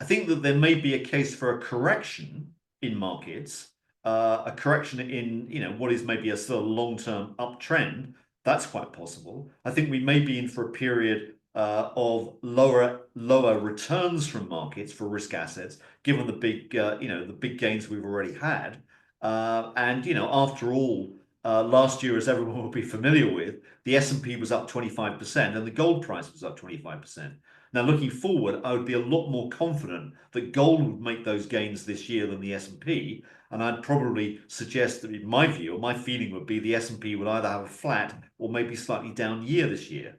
I think that there may be a case for a correction in markets, a correction in what is maybe a sort of long-term uptrend. That's quite possible. I think we may be in for a period of lower returns from markets for risk assets, given the big gains we've already had. And after all, last year, as everyone will be familiar with, the S&P was up 25% and the gold price was up 25%. Now, looking forward, I would be a lot more confident that gold would make those gains this year than the S&P. And I'd probably suggest that in my view, or my feeling would be the S&P would either have a flat or maybe slightly down year this year.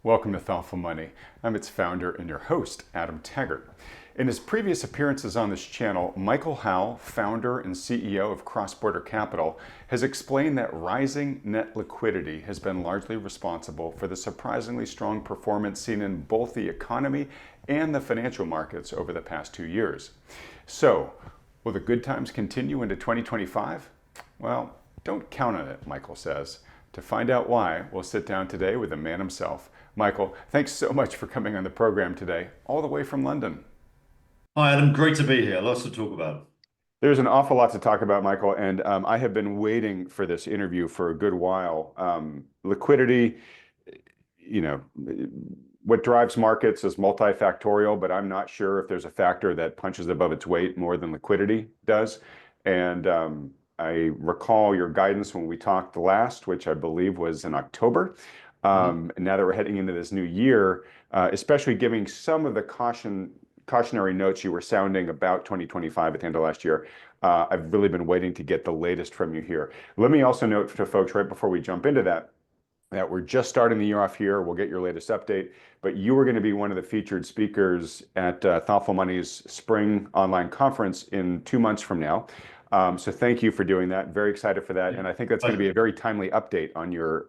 Welcome to Thoughtful Money. I'm its founder and your host, Adam Taggart. In his previous appearances on this channel, Michael Howell, founder and CEO of Crossborder Capital, has explained that rising net liquidity has been largely responsible for the surprisingly strong performance seen in both the economy and the financial markets over the past 2 years. So, will the good times continue into 2025? Well, don't count on it, Michael says. To find out why, we'll sit down today with the man himself. Michael, thanks so much for coming on the program today, all the way from London. Hi, Adam. Great to be here. Lots to talk about. There's an awful lot to talk about, Michael, and I have been waiting for this interview for a good while. Liquidity, what drives markets is multifactorial, but I'm not sure if there's a factor that punches above its weight more than liquidity does. And I recall your guidance when we talked last, which I believe was in October. And now that we're heading into this new year, especially giving some of the cautionary notes you were sounding about 2025 at the end of last year, I've really been waiting to get the latest from you here. Let me also note to folks right before we jump into that we're just starting the year off here. We'll get your latest update, but you are going to be one of the featured speakers at Thoughtful Money's spring online conference in 2 months from now. So thank you for doing that. Very excited for that. And I think that's going to be a very timely update on your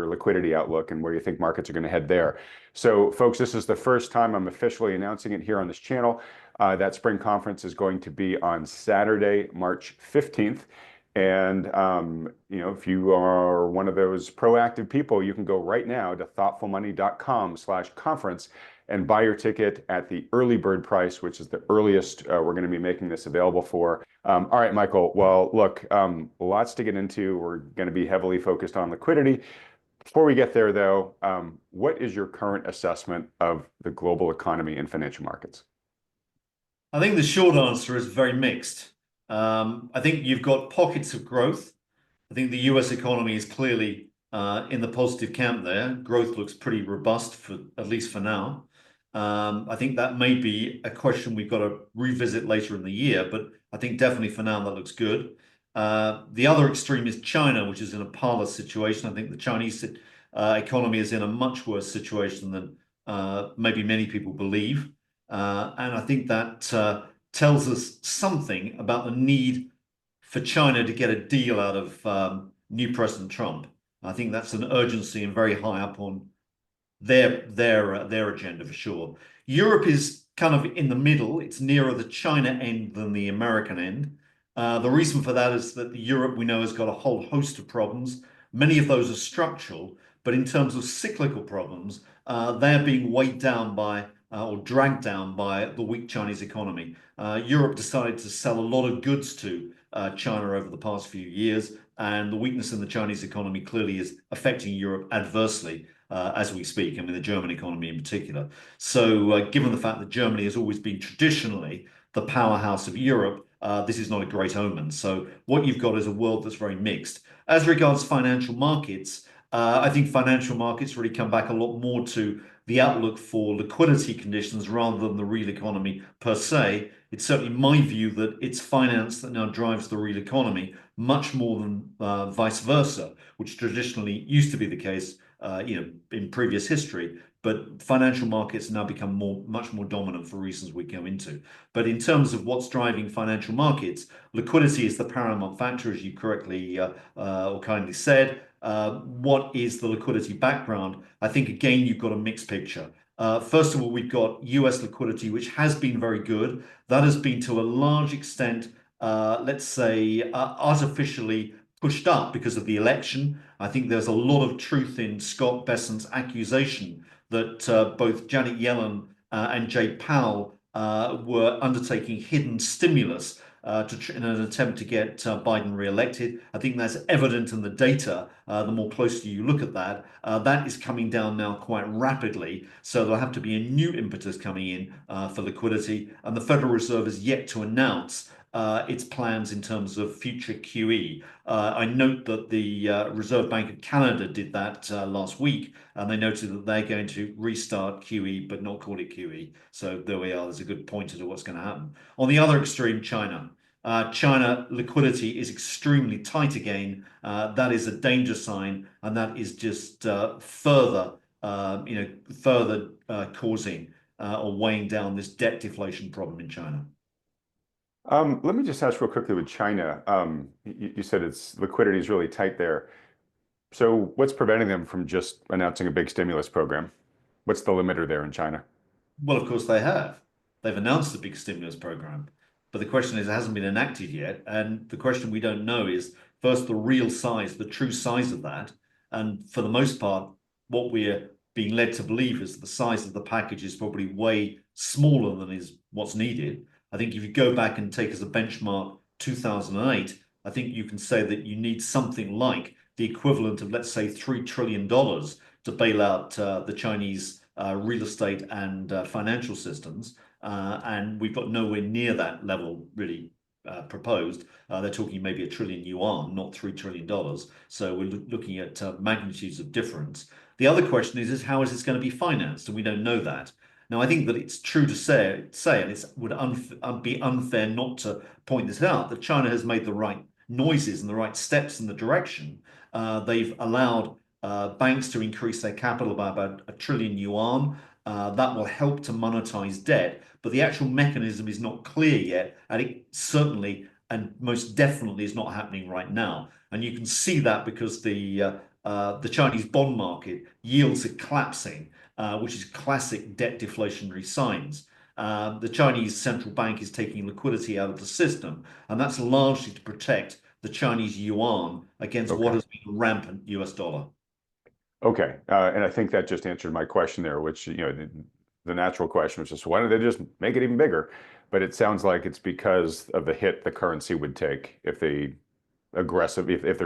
liquidity outlook and where you think markets are going to head there. So folks, this is the first time I'm officially announcing it here on this channel. That spring conference is going to be on Saturday, March 15th. And, if you are one of those proactive people, you can go right now to thoughtfulmoney.com/conference and buy your ticket at the early bird price, which is the earliest we're going to be making this available for. All right, Michael. Well, look, lots to get into. We're going to be heavily focused on liquidity. Before we get there, though, what is your current assessment of the global economy and financial markets? I think the short answer is very mixed. I think you've got pockets of growth. I think the US economy is clearly in the positive camp there. Growth looks pretty robust, at least for now. I think that may be a question we've got to revisit later in the year, but I think definitely for now that looks good. The other extreme is China, which is in a parlous situation. I think the Chinese economy is in a much worse situation than maybe many people believe. And I think that tells us something about the need for China to get a deal out of new President Trump. I think that's an urgency and very high up on their agenda for sure. Europe is kind of in the middle. It's nearer the China end than the American end. The reason for that is that Europe, we know, has got a whole host of problems. Many of those are structural, but in terms of cyclical problems, they're being weighed down by or dragged down by the weak Chinese economy. Europe decided to sell a lot of goods to China over the past few years, and the weakness in the Chinese economy clearly is affecting Europe adversely as we speak. I mean, the German economy in particular. So given the fact that Germany has always been traditionally the powerhouse of Europe, this is not a great omen. So what you've got is a world that's very mixed. As regards financial markets, I think financial markets really come back a lot more to the outlook for liquidity conditions rather than the real economy per se. It's certainly my view that it's finance that now drives the real economy much more than vice versa, which traditionally used to be the case, in previous history. But financial markets now become much more dominant for reasons we go into. But in terms of what's driving financial markets, liquidity is the paramount factor, as you correctly or kindly said. What is the liquidity background? I think, again, you've got a mixed picture. First of all, we've got US liquidity, which has been very good. That has been to a large extent, let's say, artificially pushed up because of the election. I think there's a lot of truth in Scott Bessent's accusation that both Janet Yellen and Jay Powell were undertaking hidden stimulus in an attempt to get Biden re-elected. I think that's evident in the data. The more closely you look at that, that is coming down now quite rapidly. So there'll have to be a new impetus coming in for liquidity. And the Federal Reserve is yet to announce its plans in terms of future QE. I note that the Reserve Bank of Canada did that last week, and they noted that they're going to restart QE, but not call it QE. So there we are. There's a good pointer to what's going to happen. On the other extreme, China. China liquidity is extremely tight again. That is a danger sign, and that is just further causing or weighing down this debt deflation problem in China. Let me just ask real quickly with China. You said its liquidity is really tight there. So what's preventing them from just announcing a big stimulus program? What's the limiter there in China? Well, of course they have. They've announced a big stimulus program, but the question is, it hasn't been enacted yet. And the question we don't know is, first, the real size, the true size of that. And for the most part, what we're being led to believe is the size of the package is probably way smaller than is what's needed. I think if you go back and take as a benchmark 2008, I think you can say that you need something like the equivalent of, let's say, $3 trillion to bail out the Chinese real estate and financial systems. And we've got nowhere near that level really proposed. They're talking maybe $1 trillion yuan, not $3 trillion. So we're looking at magnitudes of difference. The other question is how is this going to be financed? And we don't know that. Now, I think that it's true to say, and it would be unfair not to point this out, that China has made the right noises and the right steps in the direction. They've allowed banks to increase their capital by about $1 trillion yuan. That will help to monetize debt, but the actual mechanism is not clear yet, and it certainly and most definitely is not happening right now. And you can see that because the Chinese bond market yields are collapsing, which is classic debt deflationary signs. The Chinese central bank is taking liquidity out of the system, and that's largely to protect the Chinese yuan against what has been a rampant US dollar. Okay, and I think that just answered my question there, which, the natural question was just, why don't they just make it even bigger? But it sounds like it's because of the hit the currency would take if they're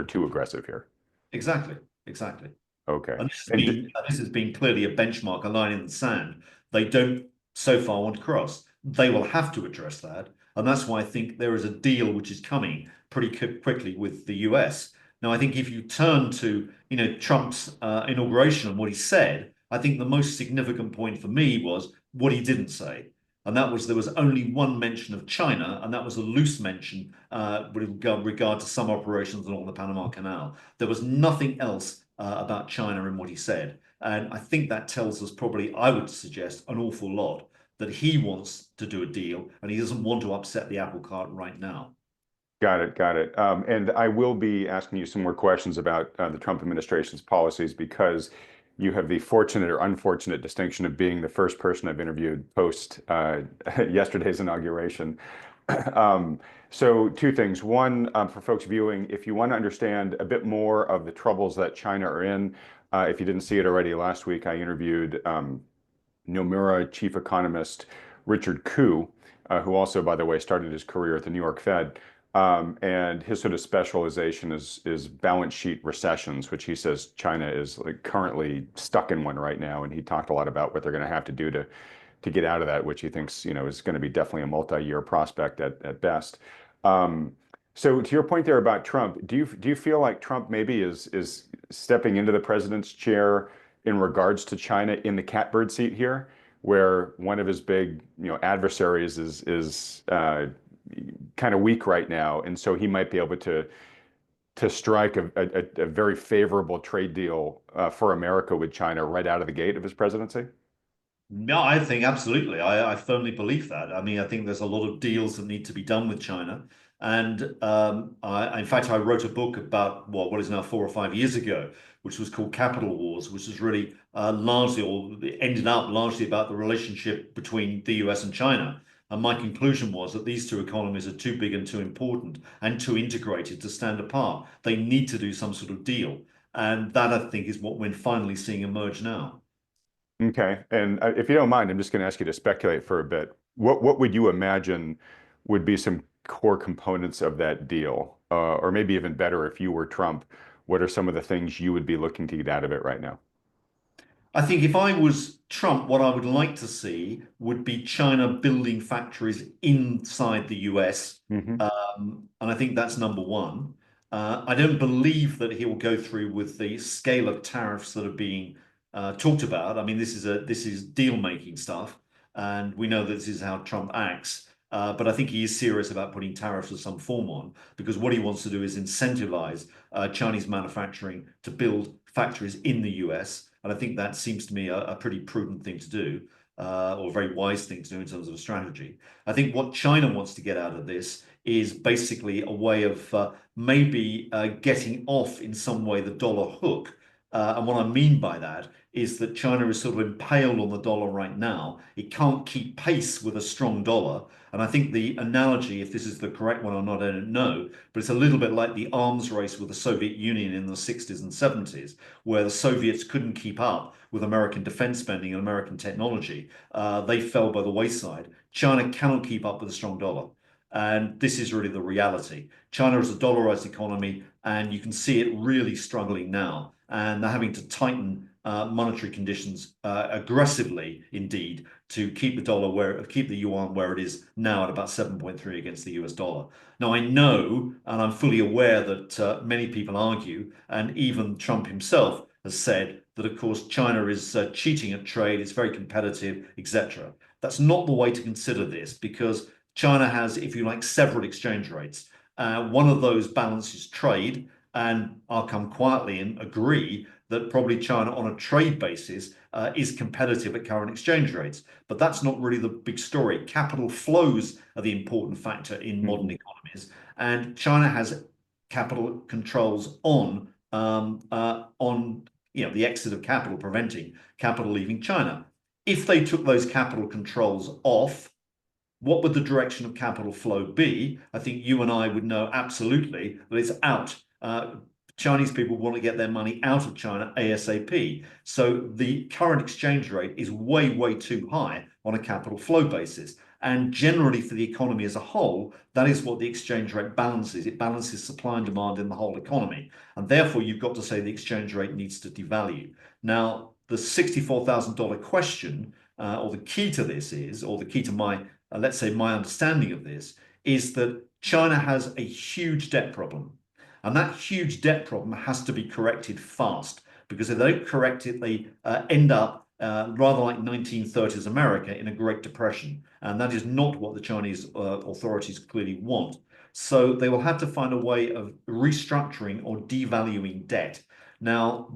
too aggressive here. Exactly, exactly. Okay. And this has been clearly a benchmark, a line in the sand. They don't so far want to cross. They will have to address that. And that's why I think there is a deal which is coming pretty quickly with the US. Now, I think if you turn to, Trump's inauguration and what he said, I think the most significant point for me was what he didn't say. And that was there was only one mention of China, and that was a loose mention with regard to some operations along the Panama Canal. There was nothing else about China in what he said. And I think that tells us probably, I would suggest, an awful lot that he wants to do a deal and he doesn't want to upset the apple cart right now. Got it, got it. And I will be asking you some more questions about the Trump administration's policies because you have the fortunate or unfortunate distinction of being the first person I've interviewed post yesterday's inauguration. So two things. One, for folks viewing, if you want to understand a bit more of the troubles that China are in, if you didn't see it already last week, I interviewed Nomura chief economist Richard Koo, who also, by the way, started his career at the New York Fed. And his sort of specialization is balance sheet recessions, which he says China is like currently stuck in one right now. And he talked a lot about what they're going to have to do to get out of that, which he thinks, is going to be definitely a multi-year prospect at best. So to your point there about Trump, do you feel like Trump maybe is stepping into the president's chair in regards to China in the catbird seat here, where one of his big adversaries is kind of weak right now, and so he might be able to strike a very favorable trade deal for America with China right out of the gate of his presidency? No, I think absolutely. I firmly believe that. I mean, I think there's a lot of deals that need to be done with China. And in fact, I wrote a book about what is now 4 or 5 years ago, which was called Capital Wars, which is really largely, or ended up largely about the relationship between the US and China. And my conclusion was that these two economies are too big and too important and too integrated to stand apart. They need to do some sort of deal. And that, I think, is what we're finally seeing emerge now. Okay. And if you don't mind, I'm just going to ask you to speculate for a bit. What would you imagine would be some core components of that deal? Or maybe even better, if you were Trump, what are some of the things you would be looking to get out of it right now? I think if I was Trump, what I would like to see would be China building factories inside the US. Hmm. And I think that's number one. I don't believe that he will go through with the scale of tariffs that are being talked about. I mean, this is deal making stuff, and we know that this is how Trump acts. But I think he is serious about putting tariffs of some form on, because what he wants to do is incentivize Chinese manufacturing to build factories in the US. And I think that seems to me a pretty prudent thing to do, or a very wise thing to do in terms of a strategy. I think what China wants to get out of this is basically a way of maybe getting off in some way the dollar hook. And what I mean by that is that China is sort of impaled on the dollar right now. It can't keep pace with a strong dollar. And I think the analogy, if this is the correct one or not, I don't know, but it's a little bit like the arms race with the Soviet Union in the 60s and 70s, where the Soviets couldn't keep up with American defense spending and American technology. They fell by the wayside. China cannot keep up with a strong dollar. And this is really the reality. China is a dollarized economy, and you can see it really struggling now. And they're having to tighten monetary conditions aggressively, indeed, to keep the keep the yuan where it is now at about 7.3 against the US dollar. Now, I know, and I'm fully aware that many people argue, and even Trump himself has said that, of course, China is cheating at trade, it's very competitive, etc. That's not the way to consider this, because China has, if you like, several exchange rates. One of those balances trade, and I'll come quietly and agree that probably China on a trade basis is competitive at current exchange rates. But that's not really the big story. Capital flows are the important factor in modern economies, and China has capital controls on the exit of capital, preventing capital leaving China. If they took those capital controls off, what would the direction of capital flow be? I think you and I would know absolutely that it's out. Chinese people want to get their money out of China ASAP. So the current exchange rate is way, way too high on a capital flow basis. And generally, for the economy as a whole, that is what the exchange rate balances. It balances supply and demand in the whole economy. And therefore, you've got to say the exchange rate needs to devalue. Now, the $64,000 question, or the key to this is, or the key to my let's say my understanding of this, is that China has a huge debt problem. And that huge debt problem has to be corrected fast, because if they don't correct it, they end up rather like 1930s America in a Great Depression. And that is not what the Chinese authorities clearly want. So they will have to find a way of restructuring or devaluing debt. Now,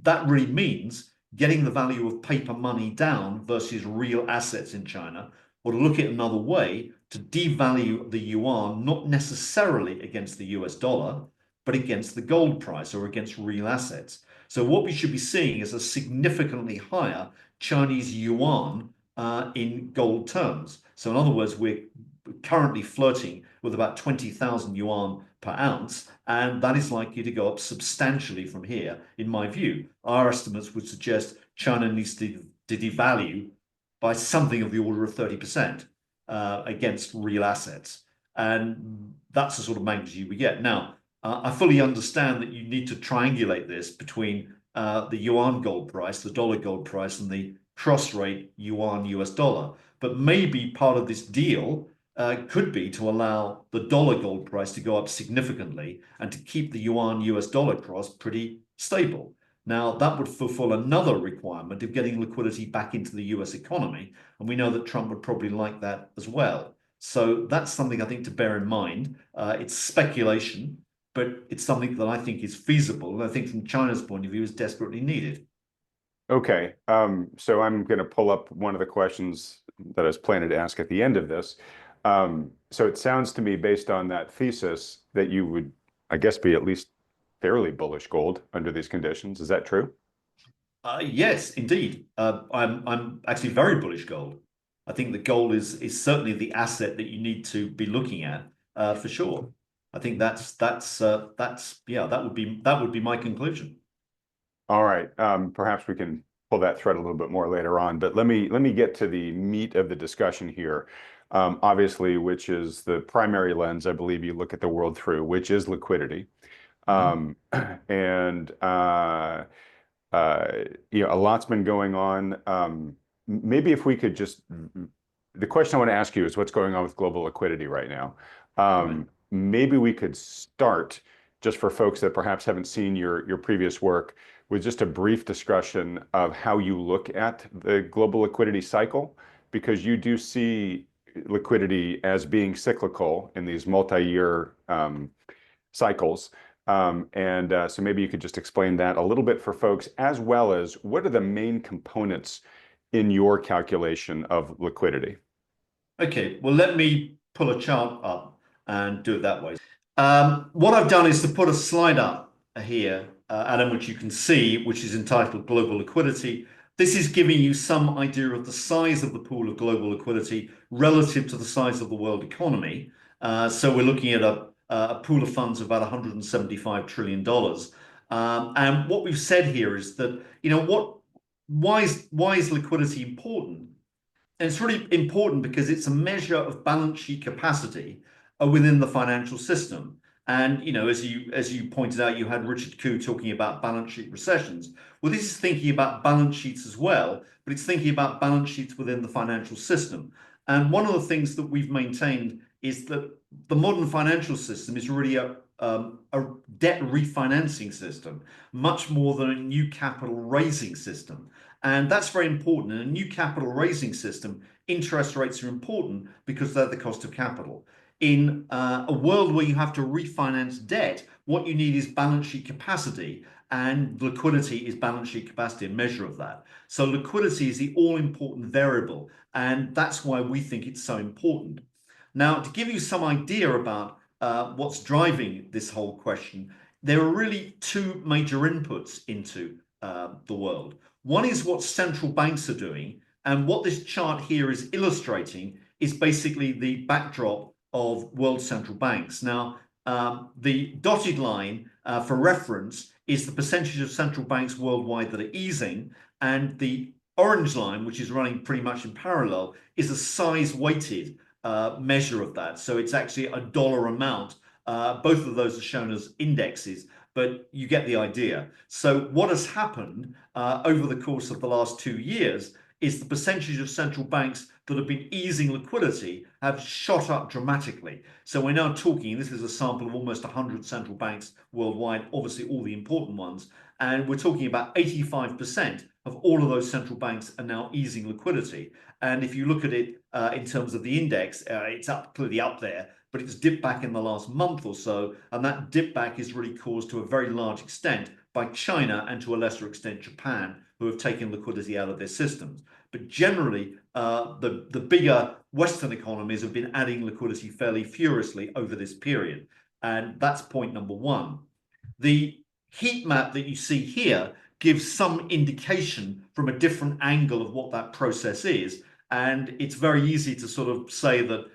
that really means getting the value of paper money down versus real assets in China, or to look at another way, to devalue the yuan, not necessarily against the US dollar, but against the gold price or against real assets. So what we should be seeing is a significantly higher Chinese yuan in gold terms. So in other words, we're currently flirting with about 20,000 yuan per ounce, and that is likely to go up substantially from here, in my view. Our estimates would suggest China needs to devalue by something of the order of 30% against real assets. And that's the sort of magnitude we get. Now, I fully understand that you need to triangulate this between the yuan gold price, the dollar gold price, and the cross rate yuan US dollar. But maybe part of this deal could be to allow the dollar gold price to go up significantly and to keep the yuan US dollar cross pretty stable. Now, that would fulfill another requirement of getting liquidity back into the US economy. And we know that Trump would probably like that as well. So that's something I think to bear in mind. It's speculation, but it's something that I think is feasible. And I think from China's point of view is desperately needed. Okay, so I'm going to pull up one of the questions that I was planning to ask at the end of this. So it sounds to me, based on that thesis, that you would, I guess, be at least fairly bullish gold under these conditions. Is that true? Yes, indeed. I'm actually very bullish gold. I think that gold is certainly the asset that you need to be looking at for sure. I think that's yeah, that would be my conclusion. All right. Perhaps we can pull that thread a little bit more later on, but let me get to the meat of the discussion here. Obviously, which is the primary lens I believe you look at the world through, which is liquidity. Mhm. Um, and a lot's been going on. Maybe if we could just, the question I want to ask you is what's going on with global liquidity right now? Right. Maybe we could start, just for folks that perhaps haven't seen your previous work, with just a brief discussion of how you look at the global liquidity cycle, because you do see liquidity as being cyclical in these multi-year cycles. So maybe you could just explain that a little bit for folks, as well as what are the main components in your calculation of liquidity? Okay, well, let me pull a chart up and do it that way. What I've done is to put a slide up here, Adam, which you can see, which is entitled Global Liquidity. This is giving you some idea of the size of the pool of global liquidity relative to the size of the world economy. So we're looking at a pool of funds of about $175 trillion. And what we've said here is that, why is liquidity important? And it's really important because it's a measure of balance sheet capacity within the financial system. And as you pointed out, you had Richard Koo talking about balance sheet recessions. Well, this is thinking about balance sheets as well, but it's thinking about balance sheets within the financial system. And one of the things that we've maintained is that the modern financial system is really a debt refinancing system, much more than a new capital raising system. And that's very important. In a new capital raising system, interest rates are important because they're the cost of capital. In a world where you have to refinance debt, what you need is balance sheet capacity, and liquidity is balance sheet capacity, a measure of that. So liquidity is the all-important variable, and that's why we think it's so important. Now, to give you some idea about what's driving this whole question, there are really two major inputs into the world. One is what central banks are doing, and what this chart here is illustrating is basically the backdrop of world central banks. Now, the dotted line for reference is the percentage of central banks worldwide that are easing, and the orange line, which is running pretty much in parallel, is a size-weighted measure of that. So it's actually a dollar amount. Both of those are shown as indexes, but you get the idea. So what has happened over the course of the last 2 years is the percentage of central banks that have been easing liquidity have shot up dramatically. So we're now talking, this is a sample of almost 100 central banks worldwide, obviously all the important ones, and we're talking about 85% of all of those central banks are now easing liquidity. And if you look at it in terms of the index, it's clearly up there, but it's dipped back in the last month or so, and that dip back is really caused to a very large extent by China and to a lesser extent Japan, who have taken liquidity out of their systems. But generally, the bigger Western economies have been adding liquidity fairly furiously over this period. And that's point number one. The heat map that you see here gives some indication from a different angle of what that process is. And it's very easy to sort of say that,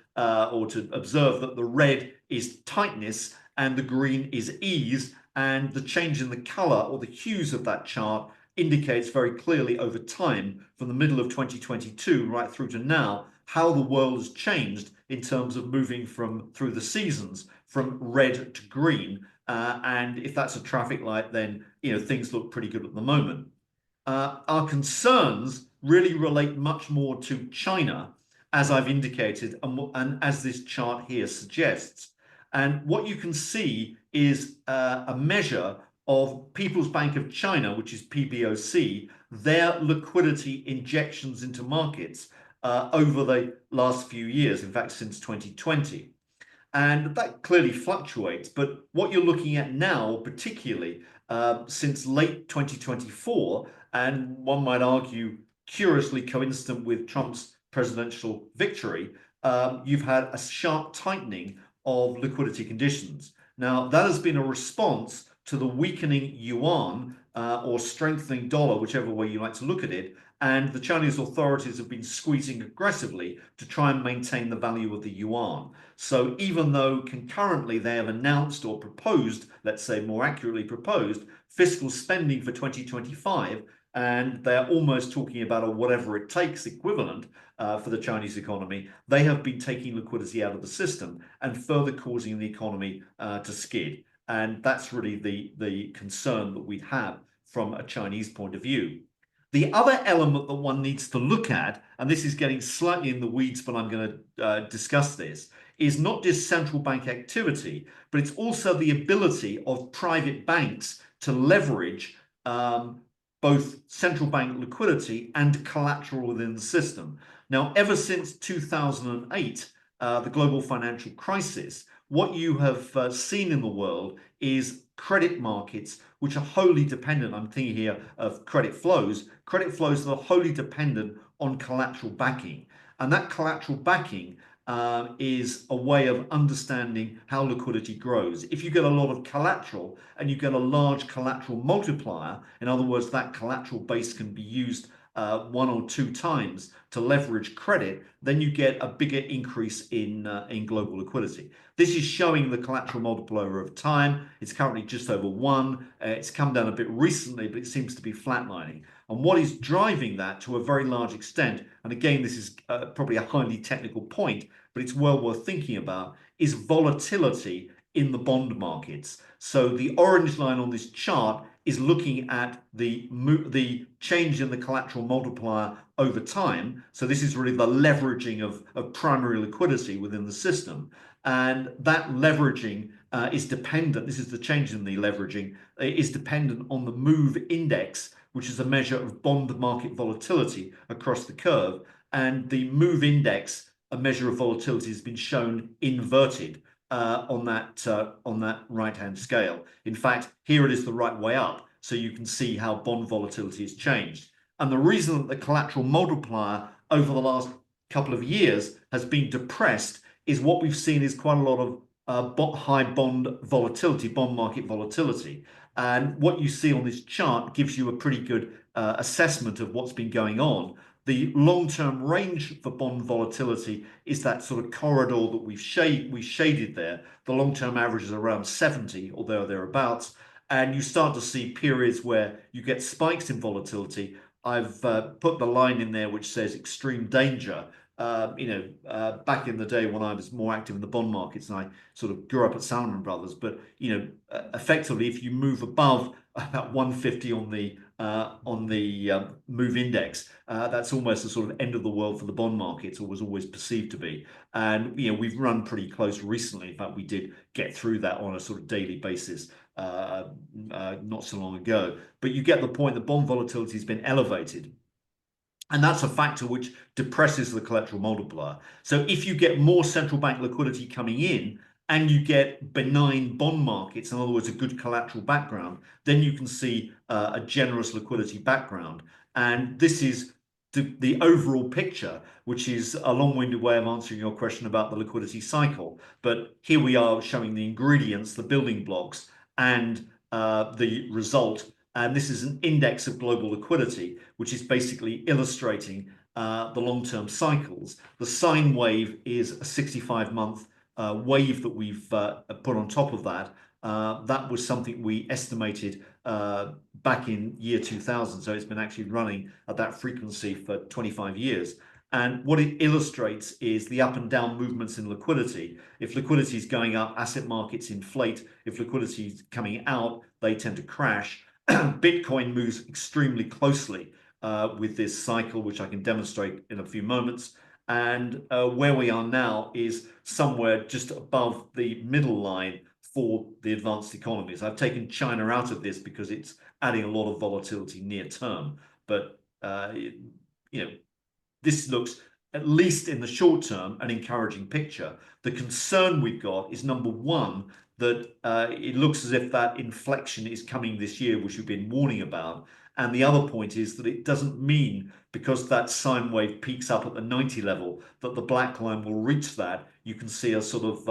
or to observe that the red is tightness and the green is ease. And the change in the color or the hues of that chart indicates very clearly over time, from the middle of 2022 right through to now, how the world has changed in terms of moving through the seasons from red to green. And if that's a traffic light, then things look pretty good at the moment. Our concerns really relate much more to China, as I've indicated, and as this chart here suggests. And what you can see is a measure of People's Bank of China, which is PBOC, their liquidity injections into markets over the last few years, in fact, since 2020. And that clearly fluctuates. But what you're looking at now, particularly since late 2024, and one might argue curiously coincident with Trump's presidential victory, you've had a sharp tightening of liquidity conditions. Now, that has been a response to the weakening yuan or strengthening dollar, whichever way you like to look at it. And the Chinese authorities have been squeezing aggressively to try and maintain the value of the yuan. So even though concurrently they have announced or proposed, let's say more accurately proposed, fiscal spending for 2025, and they're almost talking about a whatever it takes equivalent for the Chinese economy, they have been taking liquidity out of the system and further causing the economy to skid. And that's really the concern that we have from a Chinese point of view. The other element that one needs to look at, and this is getting slightly in the weeds, but I'm going to discuss this, is not just central bank activity, but it's also the ability of private banks to leverage both central bank liquidity and collateral within the system. Now, ever since 2008, the global financial crisis, what you have seen in the world is credit markets which are wholly dependent. I'm thinking here of credit flows that are wholly dependent on collateral backing. And that collateral backing is a way of understanding how liquidity grows. If you get a lot of collateral and you get a large collateral multiplier, in other words, that collateral base can be used 1 or 2 times to leverage credit, then you get a bigger increase in global liquidity. This is showing the collateral multiplier of time. It's currently just over 1. It's come down a bit recently, but it seems to be flatlining. And what is driving that to a very large extent, and again, this is probably a highly technical point, but it's well worth thinking about, is volatility in the bond markets. So the orange line on this chart is looking at the change in the collateral multiplier over time. So this is really the leveraging of primary liquidity within the system. And that leveraging is dependent, this is the change in the leveraging, is dependent on the move index, which is a measure of bond market volatility across the curve. And the move index, a measure of volatility, has been shown inverted on that right-hand scale. In fact, here it is the right way up, so you can see how bond volatility has changed. And the reason that the collateral multiplier over the last couple of years has been depressed is what we've seen is quite a lot of high bond volatility, bond market volatility. And what you see on this chart gives you a pretty good assessment of what's been going on. The long-term range for bond volatility is that sort of corridor that we shaded there. The long-term average is around 70 or thereabouts. And you start to see periods where you get spikes in volatility. I've put the line in there which says extreme danger. Back in the day when I was more active in the bond markets, and I sort of grew up at Salomon Brothers, but effectively, if you move above about 150 on the move index, that's almost the sort of end of the world for the bond markets, or was always perceived to be. And we've run pretty close recently. In fact, we did get through that on a sort of daily basis not so long ago. But you get the point that bond volatility has been elevated. And that's a factor which depresses the collateral multiplier. So if you get more central bank liquidity coming in and you get benign bond markets, in other words, a good collateral background, then you can see a generous liquidity background. And this is the overall picture, which is a long-winded way of answering your question about the liquidity cycle. But here we are showing the ingredients, the building blocks, and the result. And this is an index of global liquidity, which is basically illustrating the long-term cycles. The sine wave is a 65-month wave that we've put on top of that. That was something we estimated back in year 2000. So it's been actually running at that frequency for 25 years. And what it illustrates is the up and down movements in liquidity. If liquidity is going up, asset markets inflate. If liquidity is coming out, they tend to crash. Bitcoin moves extremely closely with this cycle, which I can demonstrate in a few moments. And where we are now is somewhere just above the middle line for the advanced economies. I've taken China out of this because it's adding a lot of volatility near term. But, this looks, at least in the short term, an encouraging picture. The concern we've got is, number one, that it looks as if that inflection is coming this year, which we've been warning about. And the other point is that it doesn't mean, because that sine wave peaks up at the 90 level, that the black line will reach that. You can see a sort of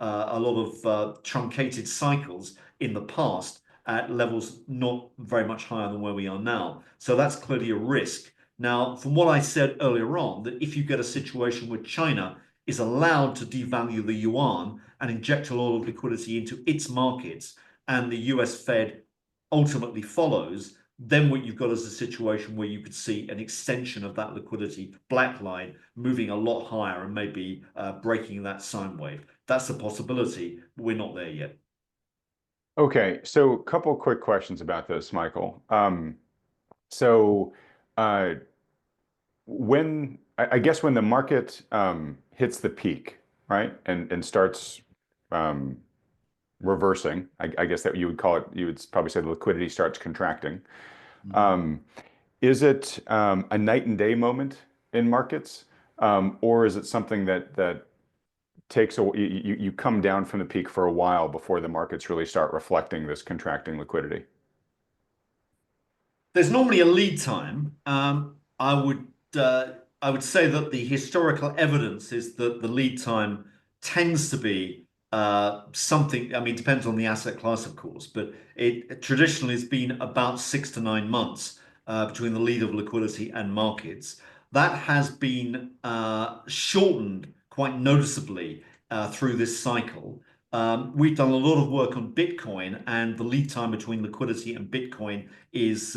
a lot of truncated cycles in the past. at levels not very much higher than where we are now. So that's clearly a risk. Now, from what I said earlier on, that if you get a situation where China is allowed to devalue the yuan and inject a lot of liquidity into its markets, and the US Fed ultimately follows, then what you've got is a situation where you could see an extension of that liquidity black line moving a lot higher and maybe breaking that sine wave. That's a possibility, but we're not there yet. Okay, so a couple of quick questions about this, Michael. So uh, I guess when the market hits the peak, right, and starts reversing, I guess that you would call it, you would probably say the liquidity starts contracting. Um, is it a night and day moment in markets, or is it something that takes you come down from the peak for a while before the markets really start reflecting this contracting liquidity? There's normally a lead time. I would say that the historical evidence is that the lead time tends to be something. I mean, it depends on the asset class, of course, but it traditionally has been about 6 to 9 months between the lead of liquidity and markets. That has been shortened quite noticeably through this cycle. We've done a lot of work on Bitcoin, and the lead time between liquidity and Bitcoin is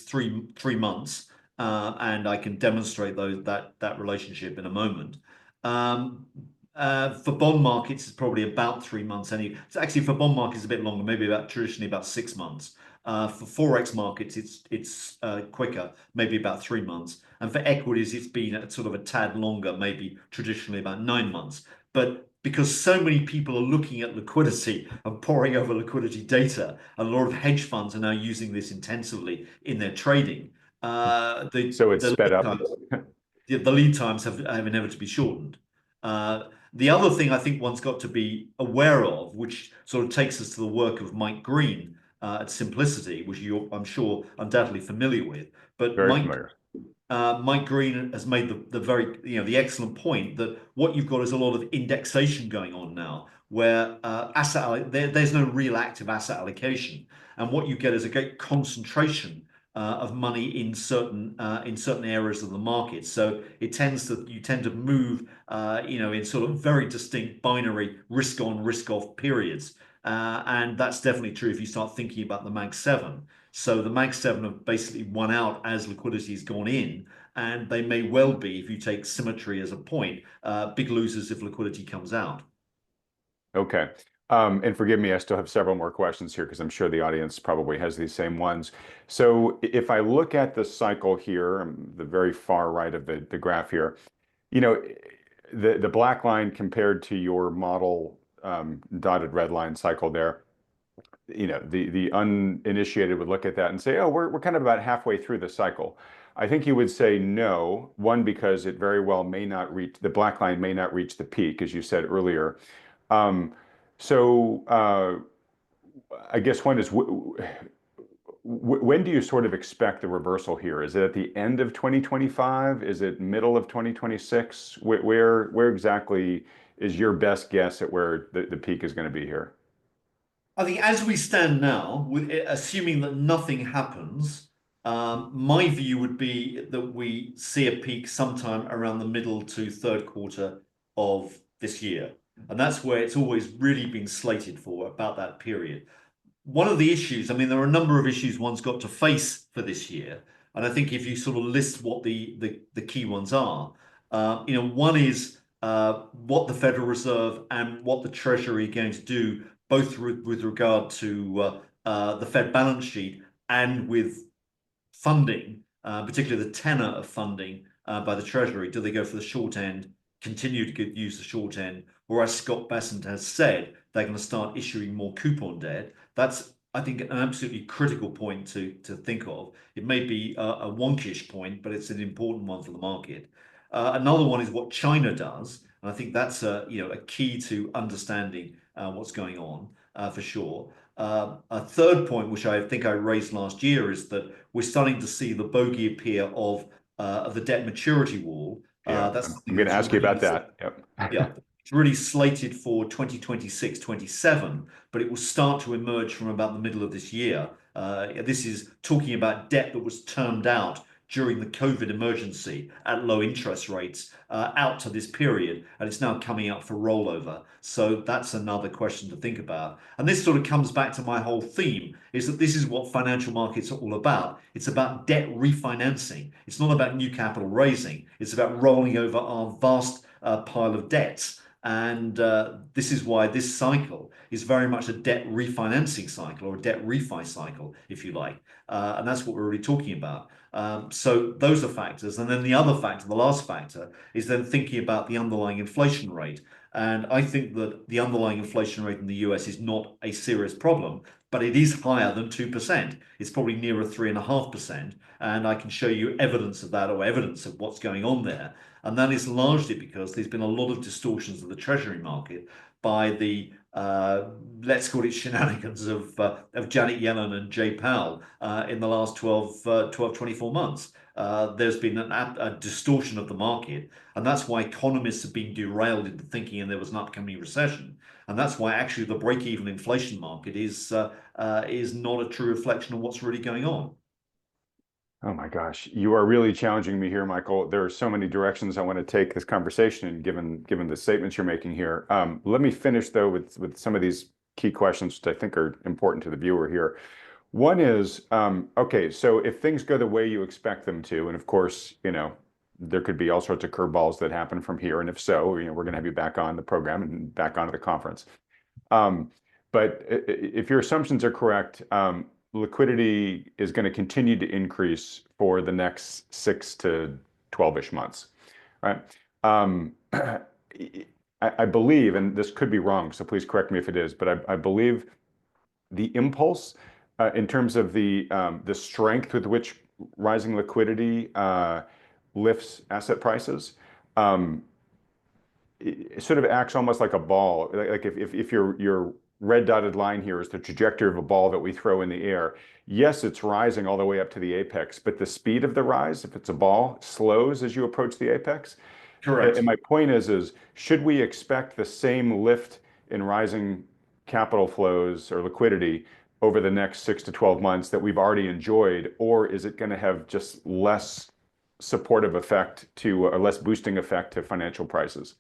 three months, and I can demonstrate that relationship in a moment. For bond markets, it's probably about 3 months. It's actually for bond markets a bit longer, maybe about traditionally about 6 months. For forex markets, it's quicker, maybe about 3 months, and for equities, it's been sort of a tad longer, maybe traditionally about 9 months. But because so many people are looking at liquidity and poring over liquidity data, a lot of hedge funds are now using this intensively in their trading. So it's sped up. The lead times have inevitably shortened. The other thing I think one's got to be aware of, which sort of takes us to the work of Mike Green at Simplicity, which you're, I'm sure, undoubtedly familiar with. But Very familiar. Mike Green has made the very, the excellent point that what you've got is a lot of indexation going on now, where there's no real active asset allocation, and what you get is a great concentration of money in certain areas of the market. So you tend to move, in sort of very distinct binary risk on, risk off periods, and that's definitely true if you start thinking about the Mag 7. So the Mag 7 have basically won out as liquidity has gone in, and they may well be, if you take symmetry as a point, big losers if liquidity comes out. Okay. And forgive me, I still have several more questions here because I'm sure the audience probably has these same ones. So if I look at the cycle here, the very far right of the graph here, you know, the black line compared to your model dotted red line cycle there, the uninitiated would look at that and say, oh, we're kind of about halfway through the cycle. I think you would say no, one, because it very well may not reach, the black line may not reach the peak, as you said earlier. Um, so I guess one is, when do you sort of expect the reversal here? Is it at the end of 2025? Is it middle of 2026? Where exactly is your best guess at where the peak is going to be here? I think as we stand now, assuming that nothing happens, my view would be that we see a peak sometime around the middle to third quarter of this year. And that's where it's always really been slated for, about that period. One of the issues, I mean, there are a number of issues one's got to face for this year. And I think if you sort of list what the key ones are, one is what the Federal Reserve and what the Treasury are going to do, both with regard to the Fed balance sheet and with funding, particularly the tenor of funding by the Treasury. Do they go for the short end, continue to use the short end, or as Scott Bessent has said, they're going to start issuing more coupon debt? That's, I think, an absolutely critical point to think of. It may be a wonkish point, but it's an important one for the market. Another one is what China does, and I think that's a key to understanding what's going on for sure. A third point, which I think I raised last year, is that we're starting to see the bogey appear of the debt maturity wall. Yeah, That's I'm something going to that's ask you about remained. that. Yep. Yeah, It's really slated for 2026, 27, but it will start to emerge from about the middle of this year. This is talking about debt that was termed out during the COVID emergency at low interest rates out to this period, and it's now coming up for rollover. So that's another question to think about. And this sort of comes back to my whole theme, is that this is what financial markets are all about. It's about debt refinancing. It's not about new capital raising. It's about rolling over our vast pile of debts. And this is why this cycle is very much a debt refinancing cycle, or a debt refi cycle, if you like. And that's what we're really talking about. So those are factors. And then the other factor, the last factor, is then thinking about the underlying inflation rate. And I think that the underlying inflation rate in the US is not a serious problem, but it is higher than 2%. It's probably nearer 3.5%. And I can show you evidence of that, or evidence of what's going on there. And that is largely because there's been a lot of distortions of the Treasury market by the, let's call it shenanigans of Janet Yellen and Jay Powell in the last 24 months. There's been a distortion of the market, and that's why economists have been derailed into thinking there was an upcoming recession. And that's why actually the break-even inflation market is not a true reflection of what's really going on. Oh my gosh, you are really challenging me here, Michael. There are so many directions I want to take this conversation in, given the statements you're making here. Let me finish though with some of these key questions which I think are important to the viewer here. One is, okay, so if things go the way you expect them to, and of course, there could be all sorts of curveballs that happen from here, and if so, we're going to have you back on the program and back onto the conference. But if your assumptions are correct, liquidity is going to continue to increase for the next 6 to 12-ish months, right? I believe, and this could be wrong, so please correct me if it is, but I believe the impulse in terms of the strength with which rising liquidity lifts asset prices, it sort of acts almost like a ball. Like if your red dotted line here is the trajectory of a ball that we throw in the air. Yes, it's rising all the way up to the apex, but the speed of the rise, if it's a ball, slows as you approach the apex. Correct. And my point is should we expect the same lift in rising capital flows or liquidity over the next 6 to 12 months that we've already enjoyed, or is it going to have just less supportive effect to, or less boosting effect to financial prices?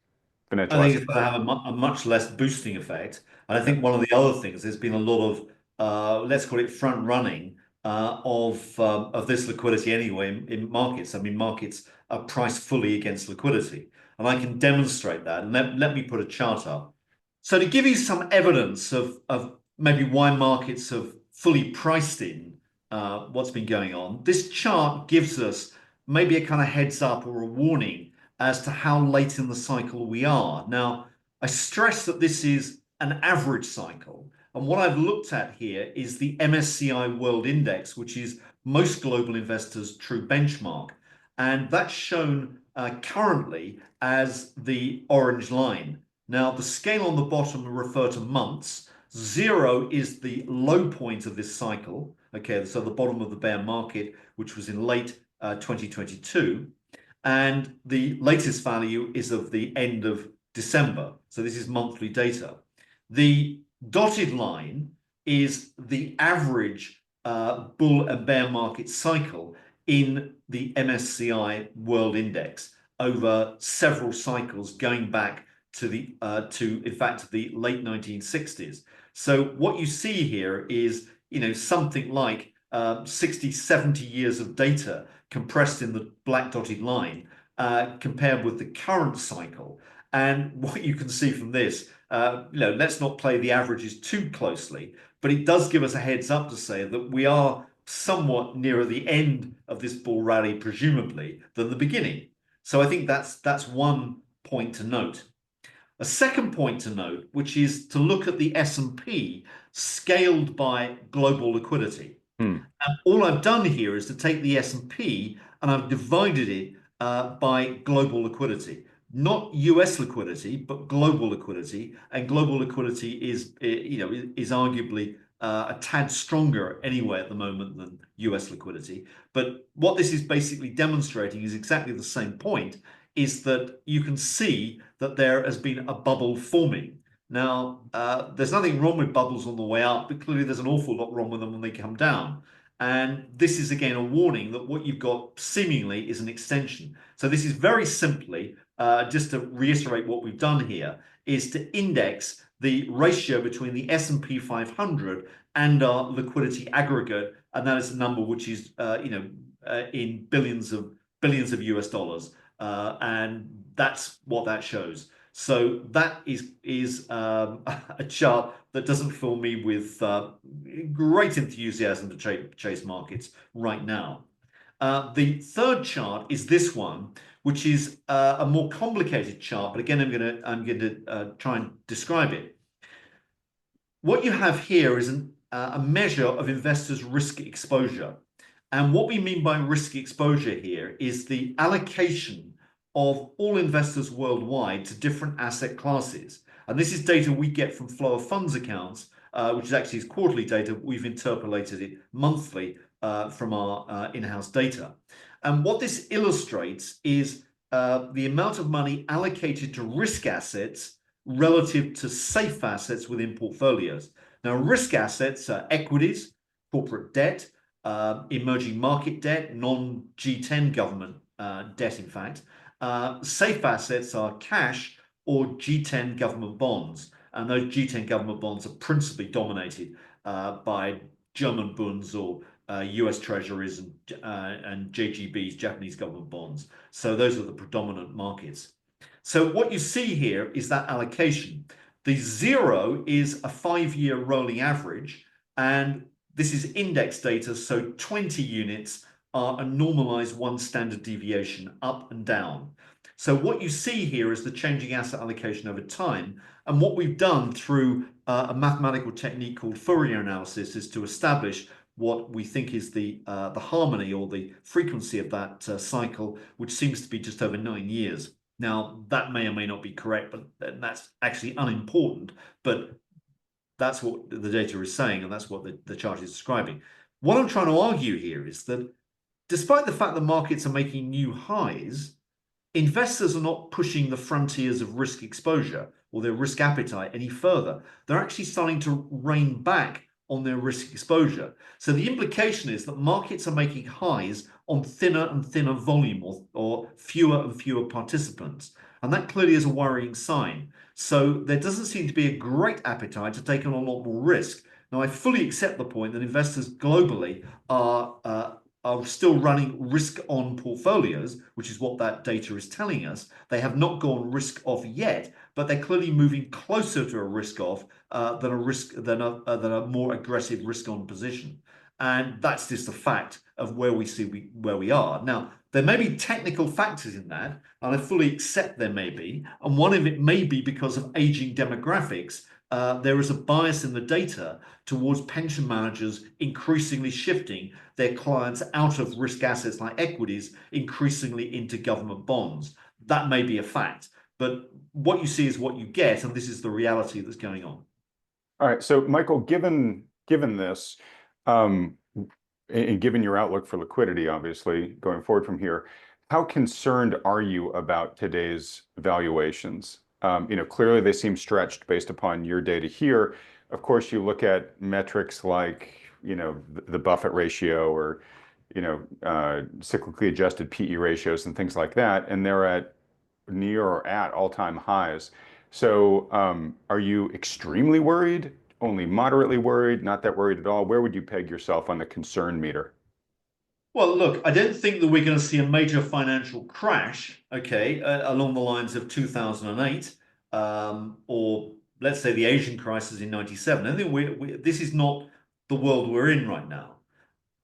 I Financial think assets. it's going to have a much less boosting effect. And I Yeah. think one of the other things, there's been a lot of, let's call it front running of this liquidity anyway in markets. I mean, markets are priced fully against liquidity. And I can demonstrate that. And let me put a chart up. So to give you some evidence of maybe why markets have fully priced in what's been going on, this chart gives us maybe a kind of heads up or a warning as to how late in the cycle we are. Now, I stress that this is an average cycle. And what I've looked at here is the MSCI World Index, which is most global investors' true benchmark. And that's shown currently as the orange line. Now, the scale on the bottom will refer to months. 0 is the low point of this cycle. Okay, so the bottom of the bear market, which was in late 2022. And the latest value is of the end of December. So this is monthly data. The dotted line is the average bull and bear market cycle in the MSCI World Index over several cycles going back to in fact the late 1960s. So what you see here is something like 60, 70 years of data compressed in the black dotted line compared with the current cycle. And what you can see from this, let's not play the averages too closely, but it does give us a heads up to say that we are somewhat nearer the end of this bull rally, presumably, than the beginning. So I think that's one point to note. A second point to note, which is to look at the S&P scaled by global liquidity. And all I've done here is to take the S&P and I've divided it by global liquidity. Not US liquidity, but global liquidity. And global liquidity is arguably a tad stronger anyway at the moment than US liquidity. But what this is basically demonstrating is exactly the same point, is that you can see that there has been a bubble forming. Now, there's nothing wrong with bubbles on the way up, but clearly there's an awful lot wrong with them when they come down. And this is again a warning that what you've got seemingly is an extension. So this is very simply, just to reiterate what we've done here, is to index the ratio between the S&P 500 and our liquidity aggregate, and that is a number which is in billions of US dollars, and that's what that shows. So that is a chart that doesn't fill me with great enthusiasm to chase markets right now. The third chart is this one, which is a more complicated chart, but again, I'm going to try and describe it. What you have here is a measure of investors' risk exposure. And what we mean by risk exposure here is the allocation of all investors worldwide to different asset classes. And this is data we get from flow of funds accounts, which is actually quarterly data. We've interpolated it monthly from our in-house data. And what this illustrates is the amount of money allocated to risk assets relative to safe assets within portfolios. Now, risk assets are equities, corporate debt, emerging market debt, non-G10 government debt, in fact. Safe assets are cash or G10 government bonds. And those G10 government bonds are principally dominated by German bunds or US treasuries and JGBs, Japanese government bonds. So those are the predominant markets. So what you see here is that allocation. The 0 is a 5-year rolling average, and this is index data, so 20 units are a normalized 1 standard deviation up and down. So what you see here is the changing asset allocation over time. And what we've done through a mathematical technique called Fourier analysis is to establish what we think is the harmony or the frequency of that cycle, which seems to be just over 9 years. Now, that may or may not be correct, but that's actually unimportant. But that's what the data is saying, and that's what the chart is describing. What I'm trying to argue here is that despite the fact that markets are making new highs, investors are not pushing the frontiers of risk exposure or their risk appetite any further. They're actually starting to rein back on their risk exposure. So the implication is that markets are making highs on thinner and thinner volume or fewer and fewer participants. And that clearly is a worrying sign. So there doesn't seem to be a great appetite to take on a lot more risk. Now, I fully accept the point that investors globally are still running risk-on portfolios, which is what that data is telling us. They have not gone risk-off yet, but they're clearly moving closer to a risk-off than a more aggressive risk-on position. And that's just a fact of where we are. Now, there may be technical factors in that, and I fully accept there may be. And one of it may be because of aging demographics. There is a bias in the data towards pension managers increasingly shifting their clients out of risk assets like equities, increasingly into government bonds. That may be a fact, but what you see is what you get, and this is the reality that's going on. All right, so Michael, given this, and given your outlook for liquidity, obviously, going forward from here, how concerned are you about today's valuations? Clearly they seem stretched based upon your data here. Of course, you look at metrics like, the Buffett ratio or, cyclically adjusted PE ratios and things like that, and they're at near or at all-time highs. So are you extremely worried, only moderately worried, not that worried at all? Where would you peg yourself on the concern meter? Well, look, I don't think that we're going to see a major financial crash, okay, along the lines of 2008, or let's say the Asian crisis in 97. I think this is not the world we're in right now.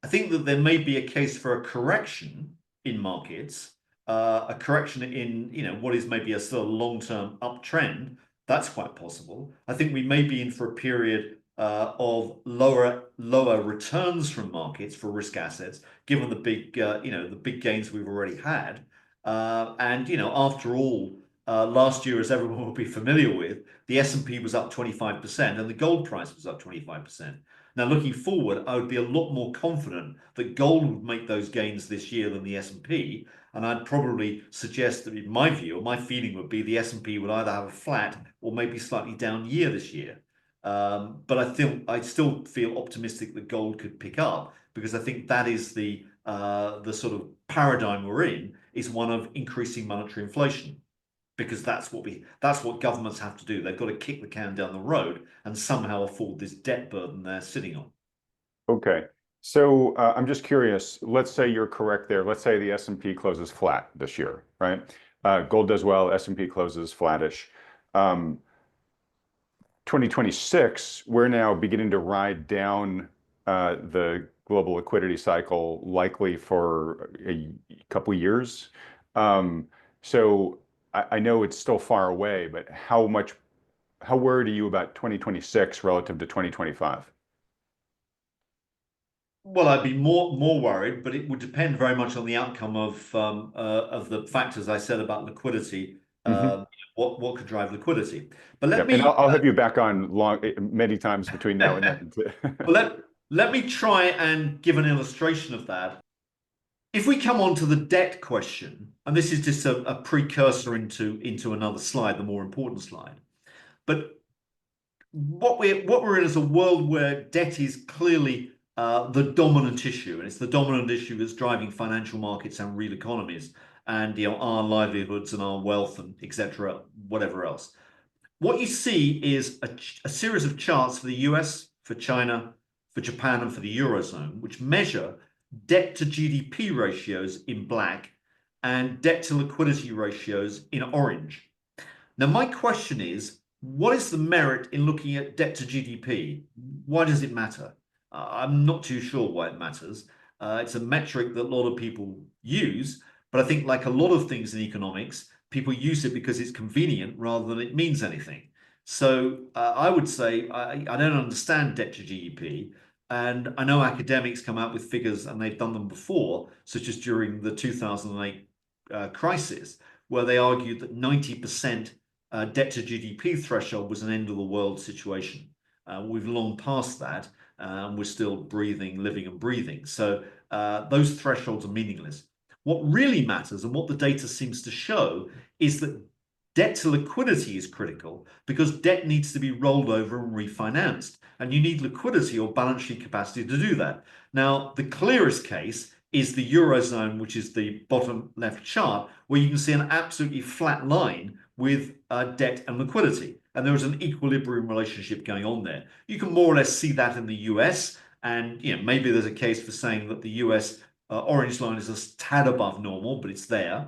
I think that there may be a case for a correction in markets, a correction in what is maybe a sort of long-term uptrend. That's quite possible. I think we may be in for a period of lower returns from markets for risk assets, given the big gains we've already had. After all, last year, as everyone will be familiar with, the S&P was up 25% and the gold price was up 25%. Now, looking forward, I would be a lot more confident that gold would make those gains this year than the S&P. And I'd probably suggest that in my view, or my feeling would be the S&P would either have a flat or maybe slightly down year this year. But I still feel optimistic that gold could pick up because I think that is the sort of paradigm we're in is one of increasing monetary inflation because that's what governments have to do. They've got to kick the can down the road and somehow afford this debt burden they're sitting on. Okay. So I'm just curious, let's say you're correct there. Let's say the S&P closes flat this year, right? Gold does well, S&P closes flattish. 2026, we're now beginning to ride down the global liquidity cycle likely for a couple years. So I know it's still far away, but how worried are you about 2026 relative to 2025? Well, I'd be more worried, but it would depend very much on the outcome of the factors I said about liquidity. Mm-hmm. What could drive liquidity? But let Yep. And me I'll have you back on many times between now and then. well, let me try and give an illustration of that. If we come on to the debt question, and this is just a precursor into another slide, the more important slide. But what we're in is a world where debt is clearly the dominant issue, and it's the dominant issue that's driving financial markets and real economies, and our livelihoods and our wealth and etc. Whatever else. What you see is a series of charts for the US, for China, for Japan, and for the Eurozone, which measure debt to GDP ratios in black and debt to liquidity ratios in orange. Now, my question is, what is the merit in looking at debt to GDP? Why does it matter? I'm not too sure why it matters. It's a metric that a lot of people use, but I think like a lot of things in economics, people use it because it's convenient rather than it means anything. So I would say I don't understand debt to GDP. And I know academics come out with figures, and they've done them before, such as during the 2008 crisis, where they argued that 90% debt to GDP threshold was an end of the world situation. We've long passed that, and we're still breathing, living and breathing. So those thresholds are meaningless. What really matters, and what the data seems to show, is that debt to liquidity is critical because debt needs to be rolled over and refinanced. And you need liquidity or balance sheet capacity to do that. Now, the clearest case is the Eurozone, which is the bottom left chart, where you can see an absolutely flat line with debt and liquidity. And there is an equilibrium relationship going on there. You can more or less see that in the US. And maybe there's a case for saying that the US orange line is a tad above normal, but it's there.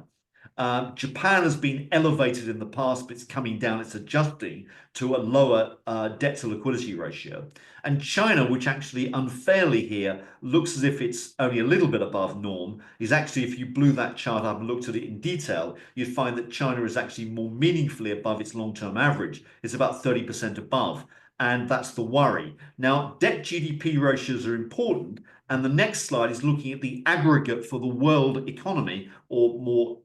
Japan has been elevated in the past, but it's coming down. It's adjusting to a lower debt to liquidity ratio. And China, which actually unfairly here looks as if it's only a little bit above norm, is actually, if you blew that chart up and looked at it in detail, you'd find that China is actually more meaningfully above its long-term average. It's about 30% above. And that's the worry. Now, debt GDP ratios are important. And the next slide is looking at the aggregate for the world economy, or more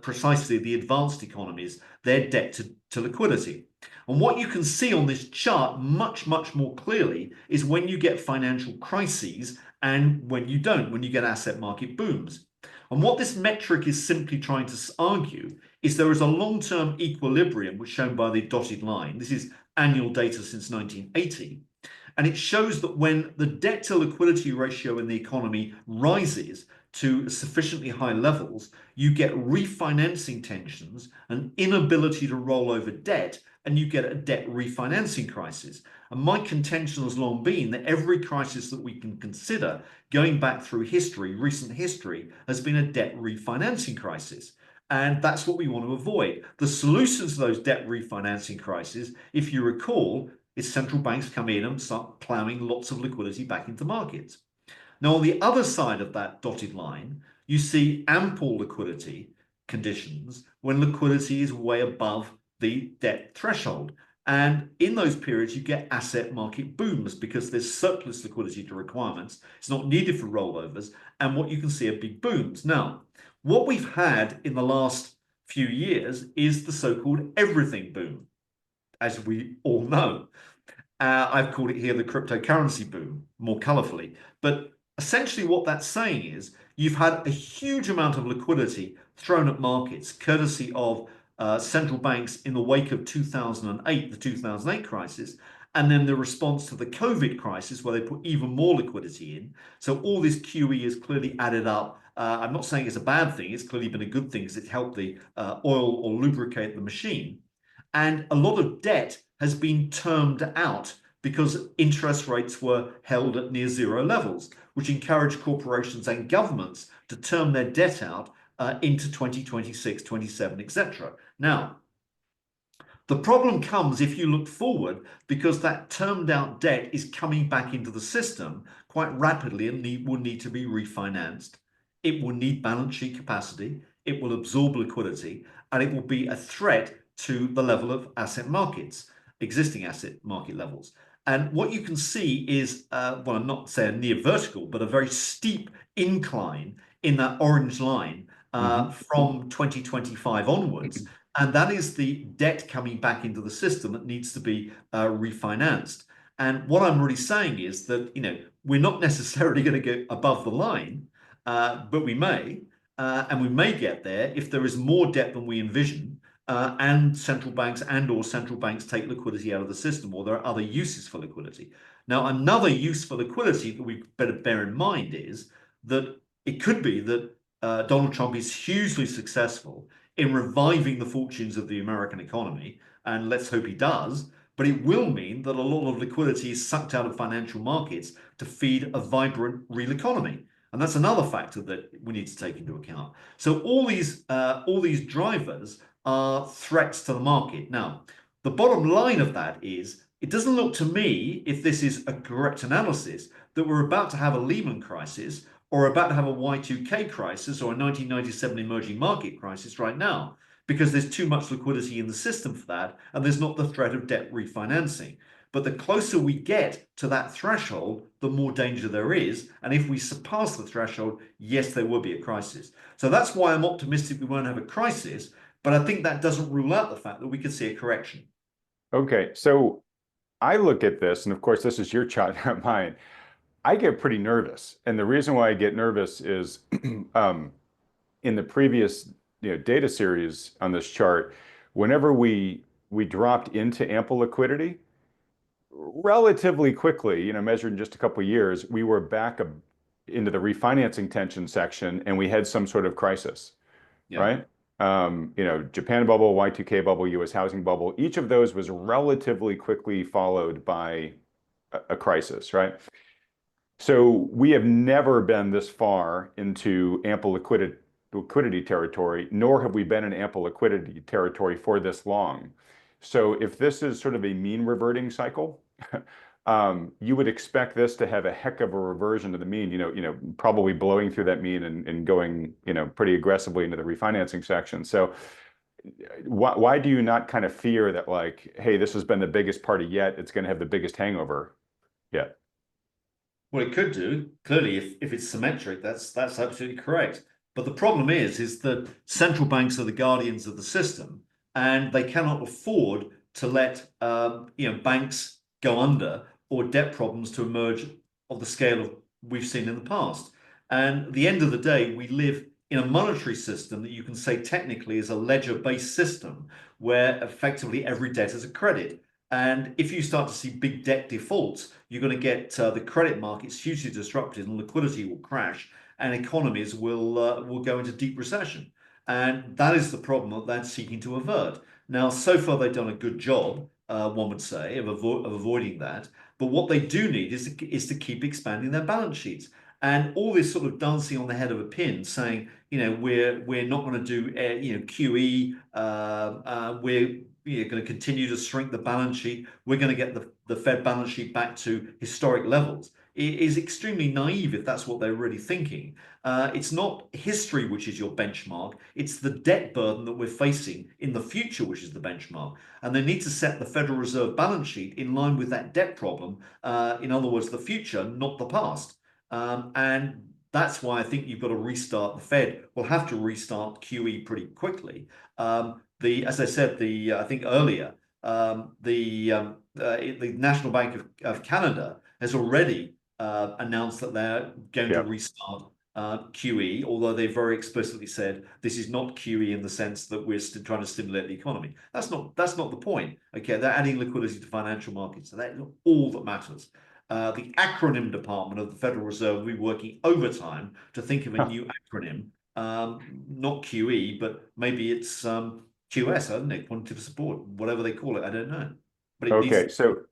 precisely, the advanced economies, their debt to liquidity. And what you can see on this chart much, much more clearly is when you get financial crises and when you don't, when you get asset market booms. And what this metric is simply trying to argue is there is a long-term equilibrium, which is shown by the dotted line. This is annual data since 1980. And it shows that when the debt to liquidity ratio in the economy rises to sufficiently high levels, you get refinancing tensions, an inability to roll over debt, and you get a debt refinancing crisis. And my contention has long been that every crisis that we can consider going back through history, recent history, has been a debt refinancing crisis. And that's what we want to avoid. The solutions to those debt refinancing crises, if you recall, is central banks come in and start plowing lots of liquidity back into markets. Now, on the other side of that dotted line, you see ample liquidity conditions when liquidity is way above the debt threshold. And in those periods, you get asset market booms because there's surplus liquidity to requirements. It's not needed for rollovers. And what you can see are big booms. Now, what we've had in the last few years is the so-called everything boom, as we all know. I've called it here the cryptocurrency boom, more colorfully. But essentially, what that's saying is you've had a huge amount of liquidity thrown at markets, courtesy of central banks in the wake of 2008, the 2008 crisis, and then the response to the COVID crisis, where they put even more liquidity in. So all this QE has clearly added up. I'm not saying it's a bad thing. It's clearly been a good thing because it's helped the oil or lubricate the machine. And a lot of debt has been termed out because interest rates were held at near zero levels, which encouraged corporations and governments to term their debt out into 2026, 27, etc. Now, the problem comes if you look forward because that termed out debt is coming back into the system quite rapidly and will need to be refinanced. It will need balance sheet capacity, it will absorb liquidity, and it will be a threat to the level of asset markets, existing asset market levels. And what you can see is, well, I'm not saying near vertical, but a very steep incline in that orange line from 2025 onwards. And that is the debt coming back into the system that needs to be refinanced. And what I'm really saying is that, we're not necessarily going to go above the line, but we may, and we may get there if there is more debt than we envision, and central banks take liquidity out of the system, or there are other uses for liquidity. Now, another use for liquidity that we better bear in mind is that it could be that Donald Trump is hugely successful in reviving the fortunes of the American economy, and let's hope he does. But it will mean that a lot of liquidity is sucked out of financial markets to feed a vibrant real economy. And that's another factor that we need to take into account. So all these drivers are threats to the market. Now, the bottom line of that is it doesn't look to me, if this is a correct analysis, that we're about to have a Lehman crisis or about to have a Y2K crisis or a 1997 emerging market crisis right now, because there's too much liquidity in the system for that, and there's not the threat of debt refinancing. But the closer we get to that threshold, the more danger there is. And if we surpass the threshold, yes, there will be a crisis. So that's why I'm optimistic we won't have a crisis. But I think that doesn't rule out the fact that we could see a correction. Okay, so I look at this, and of course, this is your chart, not mine. I get pretty nervous, and the reason why I get nervous is in the previous data series on this chart, whenever we dropped into ample liquidity, relatively quickly, measured in just a couple of years, we were back into the refinancing tension section, and we had some sort of crisis, right? Japan bubble, Y2K bubble, US housing bubble, each of those was relatively quickly followed by a crisis, right? So we have never been this far into ample liquidity territory, nor have we been in ample liquidity territory for this long. So if this is sort of a mean reverting cycle, you would expect this to have a heck of a reversion to the mean, probably blowing through that mean and going, pretty aggressively into the refinancing section. So why do you not kind of fear that, like, hey, this has been the biggest party yet, it's going to have the biggest hangover yet? Well, it could do. Clearly, if it's symmetric, that's absolutely correct. But the problem is that central banks are the guardians of the system, and they cannot afford to let banks go under or debt problems to emerge of the scale of we've seen in the past. And at the end of the day, we live in a monetary system that you can say technically is a ledger-based system where effectively every debt is a credit. And if you start to see big debt defaults, you're going to get the credit markets hugely disrupted, and liquidity will crash, and economies will go into deep recession. And that is the problem that they're seeking to avert. Now, so far they've done a good job, one would say, of avoiding that. But what they do need is to keep expanding their balance sheets. And all this sort of dancing on the head of a pin, saying, we're not going to do QE, we're going to continue to shrink the balance sheet, we're going to get the Fed balance sheet back to historic levels, it is extremely naive if that's what they're really thinking. It's not history which is your benchmark, it's the debt burden that we're facing in the future which is the benchmark. And they need to set the Federal Reserve balance sheet in line with that debt problem, in other words, the future, not the past. And that's why I think you've got to restart. The Fed will have to restart QE pretty quickly. As I said, I think earlier, the National Bank of Canada has already announced that they're going to Yeah. restart QE, although they very explicitly said this is not QE in the sense that we're trying to stimulate the economy. That's not the point. Okay, they're adding liquidity to financial markets, so that's all that matters. The acronym department of the Federal Reserve will be working overtime to think of a new acronym, not QE, but maybe it's QS, I don't know, quantitative support, whatever they call it, I don't know. But it needs. Okay,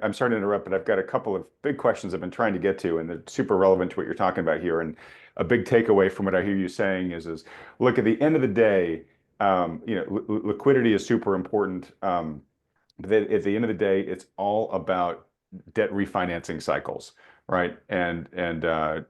I'm sorry to interrupt, but I've got a couple of big questions I've been trying to get to, and they're super relevant to what you're talking about here. And a big takeaway from what I hear you saying is look, at the end of the day, liquidity is super important. But then at the end of the day, it's all about debt refinancing cycles, right? We're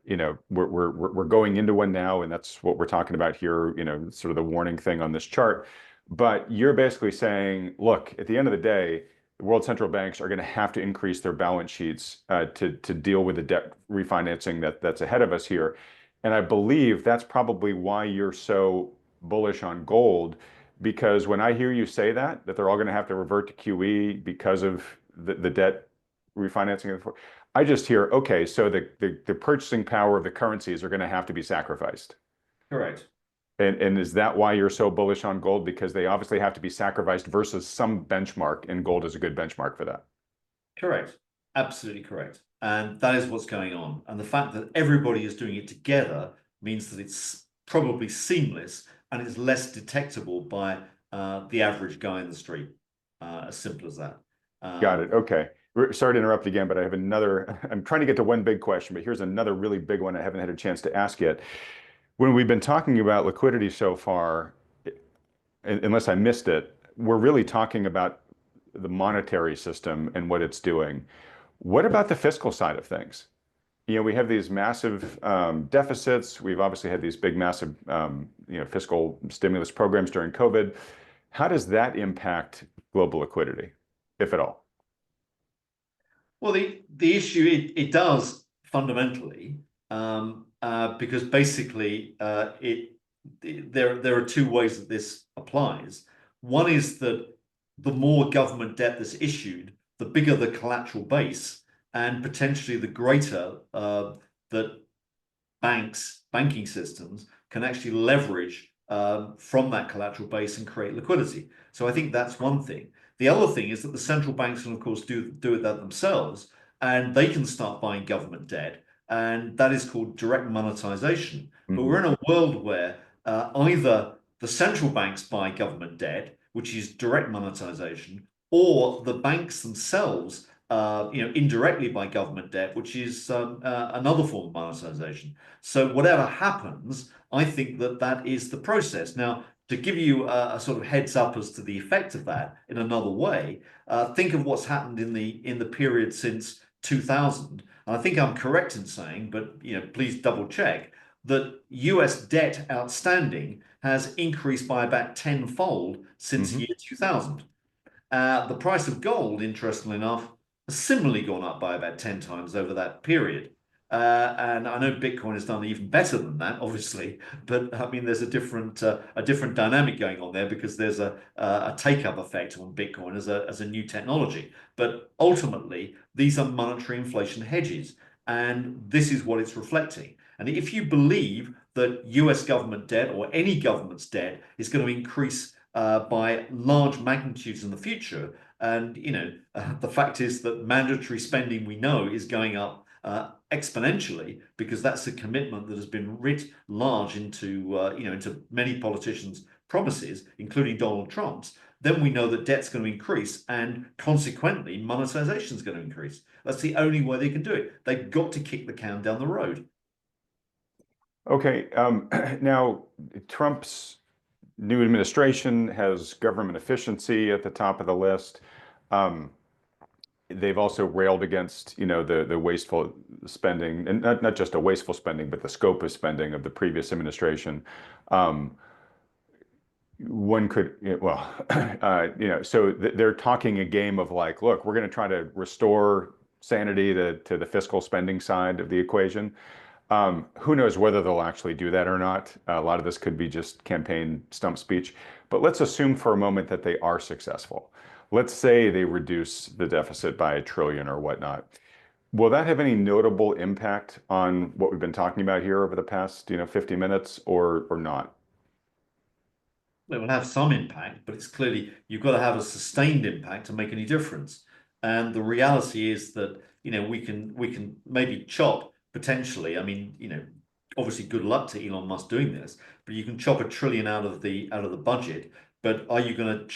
going into one now, and that's what we're talking about here. Sort of the warning thing on this chart. But you're basically saying, look, at the end of the day, the world central banks are going to have to increase their balance sheets to deal with the debt refinancing that's ahead of us here. And I believe that's probably why you're so bullish on gold, because when I hear you say that they're all going to have to revert to QE because of the debt refinancing, I just hear, okay, so the purchasing power of the currencies are going to have to be sacrificed. Correct. And is that why you're so bullish on gold? Because they obviously have to be sacrificed versus some benchmark, and gold is a good benchmark for that. Correct. Absolutely correct. And that is what's going on. And the fact that everybody is doing it together means that it's probably seamless and it's less detectable by the average guy in the street. As simple as that. Got it. Okay. Sorry to interrupt again, but I have another. I'm trying to get to one big question, but here's another really big one I haven't had a chance to ask yet. When we've been talking about liquidity so far, unless I missed it, we're really talking about the monetary system and what it's doing. What about the fiscal side of things? We have these massive deficits. We've obviously had these big, massive, fiscal stimulus programs during COVID. How does that impact global liquidity, if at all? Well, the issue it does fundamentally because basically there are two ways that this applies. One is that the more government debt that's issued, the bigger the collateral base, and potentially the greater that banking systems can actually leverage from that collateral base and create liquidity. So I think that's one thing. The other thing is that the central banks can, of course, do it that themselves, and they can start buying government debt, and that is called direct monetization. But we're in a world where either the central banks buy government debt, which is direct monetization, or the banks themselves, indirectly buy government debt, which is another form of monetization. So whatever happens, I think that is the process. Now, to give you a sort of heads up as to the effect of that in another way, think of what's happened in the period since 2000. And I think I'm correct in saying, but please double check, that US debt outstanding has increased by about tenfold since year 2000. The price of gold, interestingly enough, has similarly gone up by about 10 times over that period. And I know Bitcoin has done even better than that, obviously, but I mean, there's a different dynamic going on there because there's a take-up effect on Bitcoin as a new technology. But ultimately, these are monetary inflation hedges, and this is what it's reflecting. And if you believe that US government debt or any government's debt is going to increase by large magnitudes in the future, and the fact is that mandatory spending, we know, is going up exponentially because that's a commitment that has been writ large into many politicians' promises, including Donald Trump's. Then we know that debt's going to increase, and consequently, monetization is going to increase. That's the only way they can do it. They've got to kick the can down the road. Okay. Now, Trump's new administration has government efficiency at the top of the list. They've also railed against, the wasteful spending, and not just a wasteful spending, but the scope of spending of the previous administration. One could, well, so they're talking a game of like, look, we're going to try to restore sanity to the fiscal spending side of the equation. Who knows whether they'll actually do that or not? A lot of this could be just campaign stump speech. But let's assume for a moment that they are successful. Let's say they reduce the deficit by $1 trillion or whatnot. Will that have any notable impact on what we've been talking about here over the past, 50 minutes or not? It will have some impact, but it's clearly you've got to have a sustained impact to make any difference. And the reality is that, we can maybe chop potentially. I mean, obviously good luck to Elon Musk doing this, but you can chop $1 trillion out of the budget. But are you gonna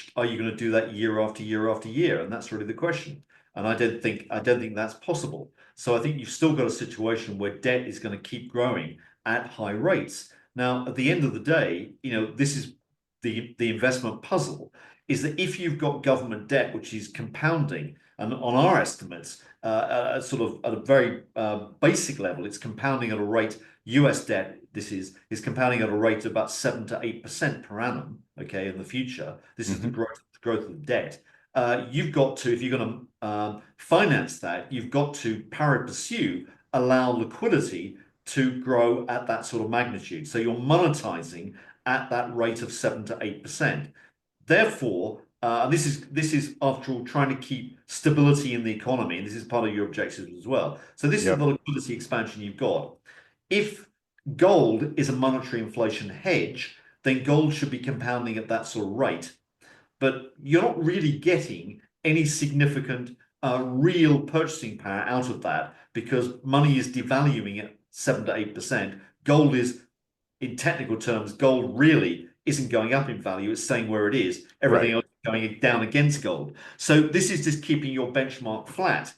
do that year after year after year? And that's really the question. And I don't think that's possible. So I think you've still got a situation where debt is going to keep growing at high rates. Now, at the end of the day, this is the investment puzzle, is that if you've got government debt which is compounding, and on our estimates, sort of at a very basic level, it's compounding at a rate. US debt, is compounding at a rate of about 7 to 8% per annum. Okay, in the future, this is the growth of debt. You've got to, if you're going to finance that, you've got to pari passu allow liquidity to grow at that sort of magnitude. So you're monetizing at that rate of 7 to 8%. Therefore, this is after all trying to keep stability in the economy, and this is part of your objectives as well. So this is the liquidity expansion you've got. If gold is a monetary inflation hedge, then gold should be compounding at that sort of rate. But you're not really getting any significant real purchasing power out of that because money is devaluing at 7 to 8%. Gold is, in technical terms, gold really isn't going up in value. It's staying where it is. Everything else is going down against gold. So this is just keeping your benchmark flat.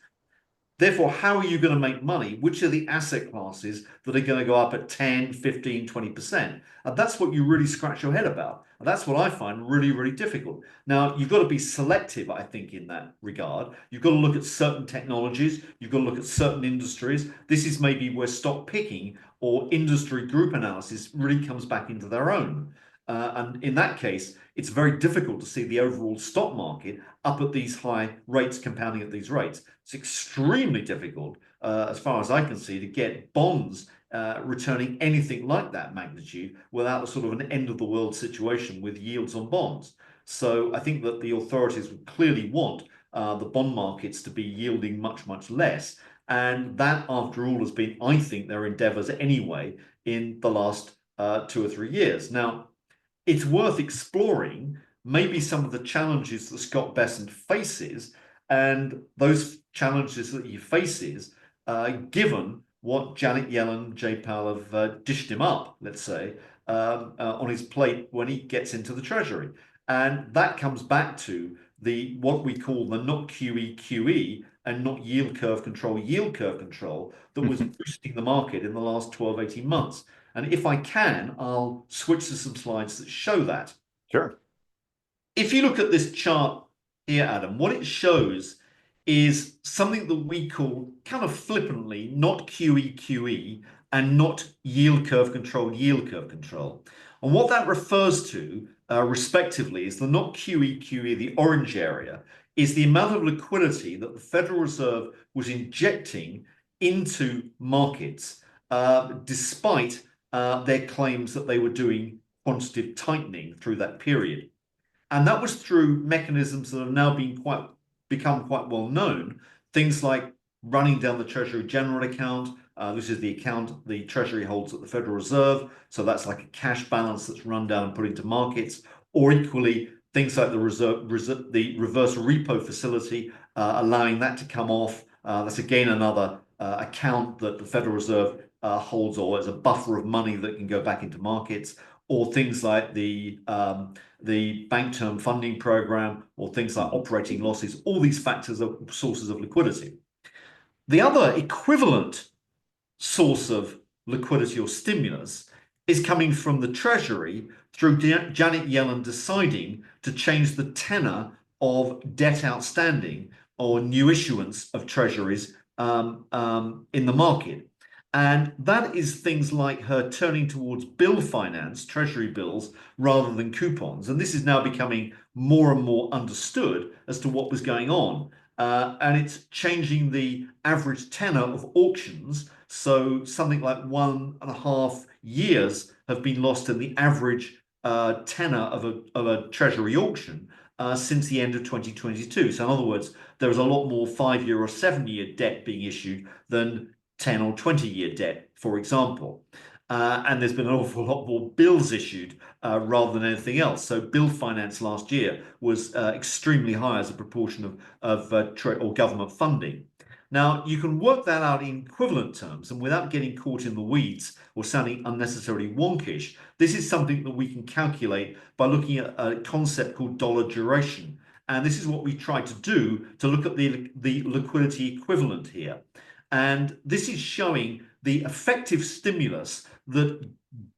Therefore, how are you going to make money? Which are the asset classes that are going to go up at 10, 15, 20%? And that's what you really scratch your head about. And that's what I find really, really difficult. Now, you've got to be selective, I think, in that regard. You've got to look at certain technologies. You've got to look at certain industries. This is maybe where stock picking or industry group analysis really comes back into their own. And in that case, it's very difficult to see the overall stock market up at these high rates, compounding at these rates. It's extremely difficult, as far as I can see, to get bonds returning anything like that magnitude without a sort of an end of the world situation with yields on bonds. So I think that the authorities would clearly want the bond markets to be yielding much, much less. And that, after all, has been, I think, their endeavors anyway in the last 2 or 3 years. Now, it's worth exploring maybe some of the challenges that Scott Bessent faces, and those challenges that he faces, given what Janet Yellen, Jay Powell have dished him up, let's say, on his plate when he gets into the Treasury. And that comes back to what we call the not QE QE and not yield curve control that was boosting the market in the last 12, 18 months. And if I can, I'll switch to some slides that show that. Sure. If you look at this chart here, Adam, what it shows is something that we call kind of flippantly not QE QE and not yield curve control. And what that refers to, respectively, is the not QE QE, the orange area, is the amount of liquidity that the Federal Reserve was injecting into markets, despite their claims that they were doing quantitative tightening through that period. And that was through mechanisms that have now become quite well known. Things like running down the Treasury General account. This is the account the Treasury holds at the Federal Reserve. So that's like a cash balance that's run down and put into markets. Or equally, things like the reverse repo facility, allowing that to come off. That's again another account that the Federal Reserve holds, or as a buffer of money that can go back into markets, or things like the bank term funding program, or things like operating losses. All these factors are sources of liquidity. The other equivalent source of liquidity or stimulus is coming from the Treasury through Janet Yellen deciding to change the tenor of debt outstanding or new issuance of treasuries in the market. And that is things like her turning towards bill finance, treasury bills, rather than coupons. And this is now becoming more and more understood as to what was going on. And it's changing the average tenor of auctions So something like 1.5 years have been lost in the average tenor of a Treasury auction since the end of 2022. So in other words, there was a lot more 5-year or 7-year debt being issued than 10 or 20-year debt, for example. And there's been an awful lot more bills issued rather than anything else. So bill finance last year was extremely high as a proportion of government funding. Now, you can work that out in equivalent terms, and without getting caught in the weeds or sounding unnecessarily wonkish, this is something that we can calculate by looking at a concept called dollar duration. And this is what we try to do to look at the liquidity equivalent here. And this is showing the effective stimulus that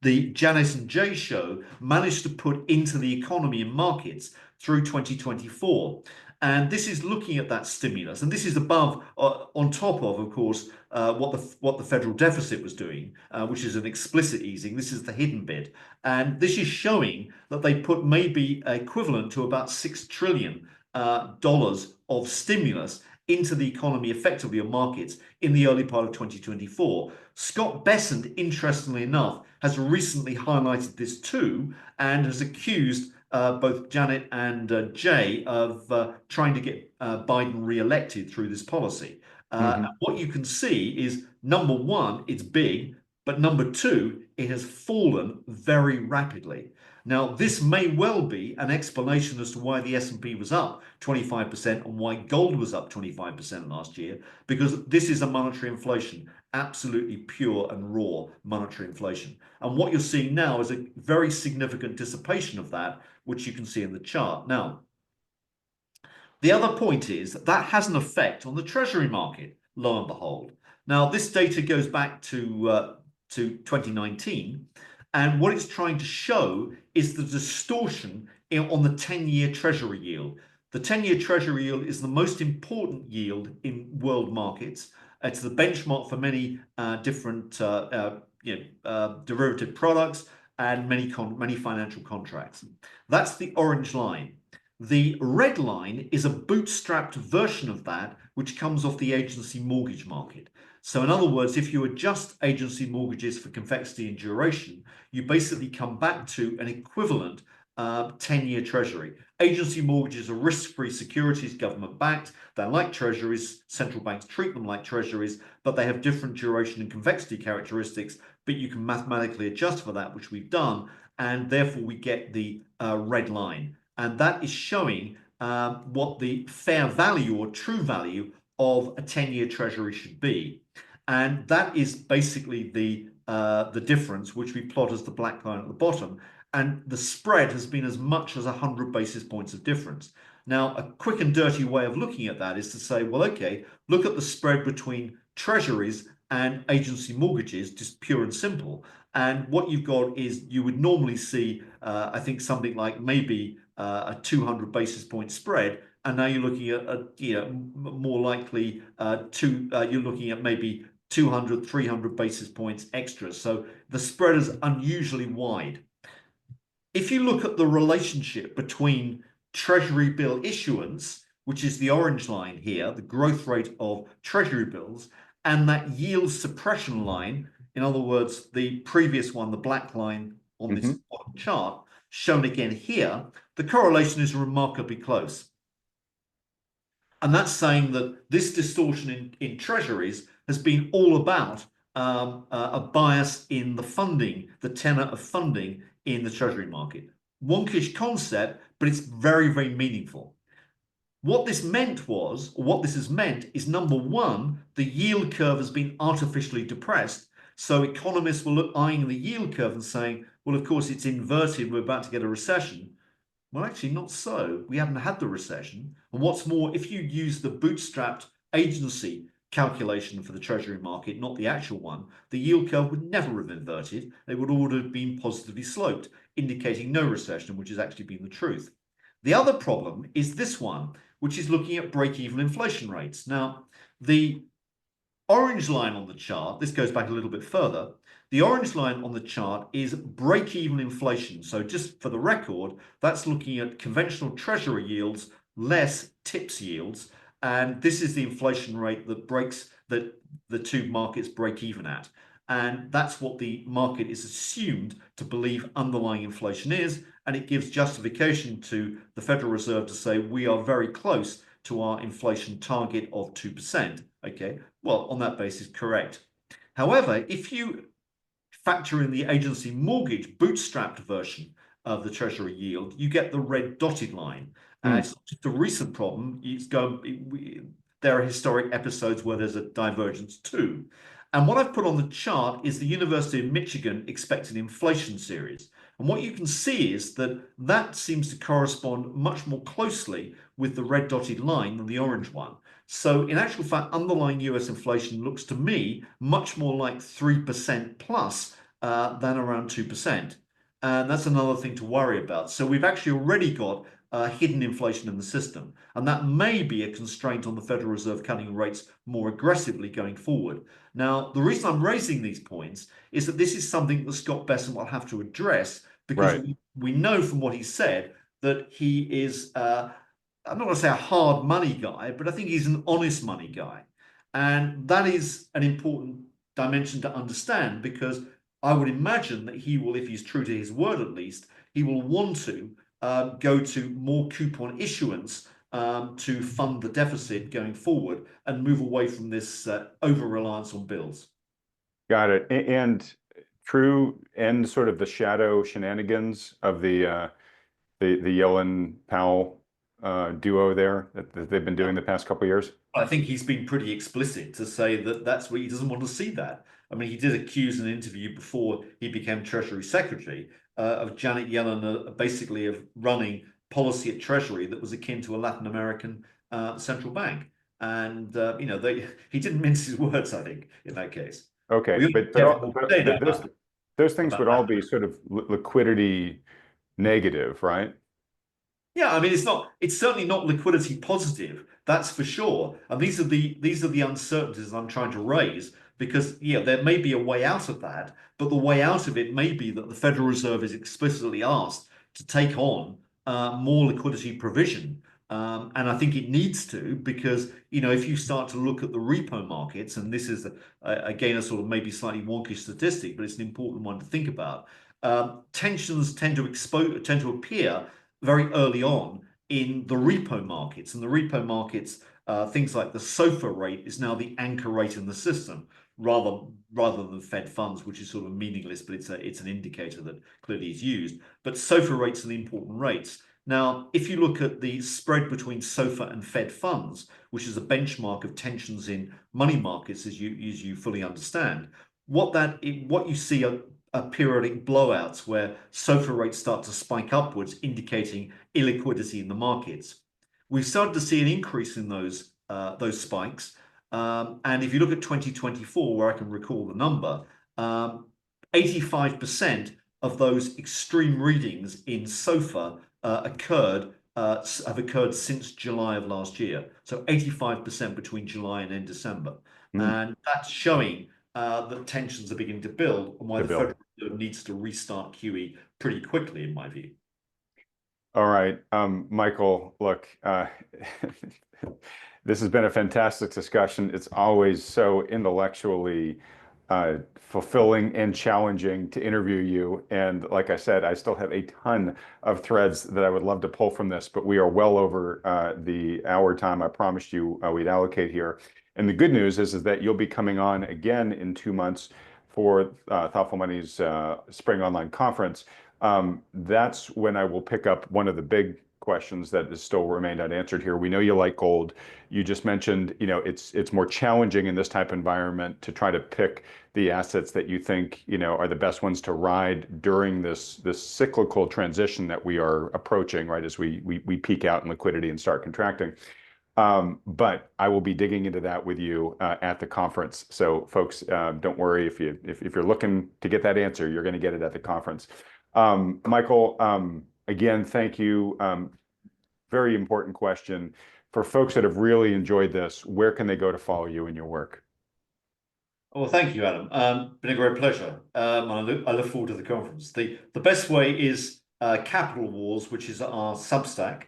the Janice and Jay show managed to put into the economy and markets through 2024. And this is looking at that stimulus, and this is above, on top of course, what the federal deficit was doing, which is an explicit easing. This is the hidden bit, and this is showing that they put maybe equivalent to about $6 trillion dollars of stimulus into the economy, effectively, of markets in the early part of 2024. Scott Bessent, interestingly enough, has recently highlighted this too, and has accused both Janet and Jay of trying to get Biden re-elected through this policy. What you can see is, number one, it's big, but number two, it has fallen very rapidly. Now, this may well be an explanation as to why the S&P was up 25% and why gold was up 25% last year, because this is a monetary inflation, absolutely pure and raw monetary inflation. And what you're seeing now is a very significant dissipation of that, which you can see in the chart. Now, the other point is that has an effect on the Treasury market, lo and behold. Now, this data goes back to 2019, and what it's trying to show is the distortion on the 10-year Treasury yield. The 10-year Treasury yield is the most important yield in world markets. It's the benchmark for many different derivative products and many financial contracts. That's the orange line. The red line is a bootstrapped version of that, which comes off the agency mortgage market. So in other words, if you adjust agency mortgages for convexity and duration, you basically come back to an equivalent 10-year Treasury. Agency mortgages are risk-free securities, government-backed. They're like treasuries. Central banks treat them like treasuries, but they have different duration and convexity characteristics. But you can mathematically adjust for that, which we've done, and therefore we get the red line. And that is showing what the fair value or true value of a 10-year Treasury should be. And that is basically the difference, which we plot as the black line at the bottom. And the spread has been as much as 100 basis points of difference. Now, a quick and dirty way of looking at that is to say, well, okay, look at the spread between treasuries and agency mortgages, just pure and simple. And what you've got is, you would normally see, I think, something like maybe a 200 basis point spread. And now you're looking at, more likely you're looking at maybe 200, 300 basis points extra. So the spread is unusually wide. If you look at the relationship between Treasury bill issuance, which is the orange line here, the growth rate of Treasury bills, and that yield suppression line, in other words, the previous one, the black line on this bottom chart, shown again here, the correlation is remarkably close. And that's saying that this distortion in treasuries has been all about a bias in the funding, the tenor of funding in the treasury market. Wonkish concept, but it's very, very meaningful. What this meant was, or what this has meant is, number one, the yield curve has been artificially depressed. So economists will look eyeing the yield curve and saying, well, of course, it's inverted, we're about to get a recession. Well, actually, not so. We haven't had the recession. And what's more, if you use the bootstrapped agency calculation for the treasury market, not the actual one, the yield curve would never have inverted. They would all have been positively sloped, indicating no recession, which has actually been the truth. The other problem is this one, which is looking at break-even inflation rates. Now, the orange line on the chart, this goes back a little bit further, the orange line on the chart is break-even inflation. So just for the record, that's looking at conventional treasury yields less TIPS yields. And this is the inflation rate that the two markets break even at. And that's what the market is assumed to believe underlying inflation is. And it gives justification to the Federal Reserve to say we are very close to our inflation target of 2%. Okay, well, on that basis, correct. However, if you factor in the agency mortgage bootstrapped version of the Treasury yield, you get the red dotted line. It's not just a recent problem. There are historic episodes where there's a divergence too. And what I've put on the chart is the University of Michigan expected inflation series. And what you can see is that that seems to correspond much more closely with the red dotted line than the orange one. So in actual fact, underlying US inflation looks to me much more like 3% plus than around 2%. And that's another thing to worry about. So we've actually already got hidden inflation in the system. And that may be a constraint on the Federal Reserve cutting rates more aggressively going forward. Now, the reason I'm raising these points is that this is something that Scott Bessent will have to address because we know from what he said that he is, I'm not going to say a hard money guy, but I think he's an honest money guy. And that is an important dimension to understand because I would imagine that he will, if he's true to his word at least, he will want to go to more coupon issuance to fund the deficit going forward and move away from this over-reliance on bills. Got it. And true and sort of the shadow shenanigans of the Yellen-Powell duo there that they've been doing the past couple of years? I think he's been pretty explicit to say that that's what he doesn't want to see that. I mean, he did accuse in an interview before he became Treasury Secretary of Janet Yellen basically of running policy at Treasury that was akin to a Latin American central bank. And, he didn't mince his words, I think, in that case. Okay, but those things would all be sort of liquidity negative, right? Yeah, I mean, it's certainly not liquidity positive, that's for sure. And these are the uncertainties I'm trying to raise because there may be a way out of that, but the way out of it may be that the Federal Reserve is explicitly asked to take on more liquidity provision. And I think it needs to because, if you start to look at the repo markets, and this is, again, a sort of maybe slightly wonky statistic, but it's an important one to think about. Tensions tend to appear very early on in the repo markets. And the repo markets, things like the SOFR rate is now the anchor rate in the system rather than Fed funds, which is sort of meaningless, but it's an indicator that clearly is used. But SOFR rates are the important rates. Now, if you look at the spread between SOFR and Fed funds, which is a benchmark of tensions in money markets, as you fully understand, what you see are periodic blowouts where SOFR rates start to spike upwards, indicating illiquidity in the markets. We've started to see an increase in those spikes. And if you look at 2024, where I can recall the number, 85% of those extreme readings in SOFR have occurred since July of last year. So 85% between July and end December. And that's showing that tensions are beginning to build and why the Federal Reserve needs to restart QE pretty quickly, in my view. All right, Michael, look, this has been a fantastic discussion. It's always so intellectually fulfilling and challenging to interview you. And like I said, I still have a ton of threads that I would love to pull from this, but we are well over the hour time I promised you we'd allocate here. And the good news is that you'll be coming on again in 2 months for Thoughtful Money's Spring Online Conference. That's when I will pick up one of the big questions that has still remained unanswered here. We know you like gold. You just mentioned, it's more challenging in this type of environment to try to pick the assets that you think, are the best ones to ride during this cyclical transition that we are approaching, right, as we peak out in liquidity and start contracting. But I will be digging into that with you at the conference. So folks, don't worry if you're looking to get that answer, you're going to get it at the conference. Michael, again, thank you. Very important question. For folks that have really enjoyed this, where can they go to follow you in your work? Well, thank you, Adam. Been a great pleasure. I look forward to the conference. The best way is Capital Wars, which is our Substack.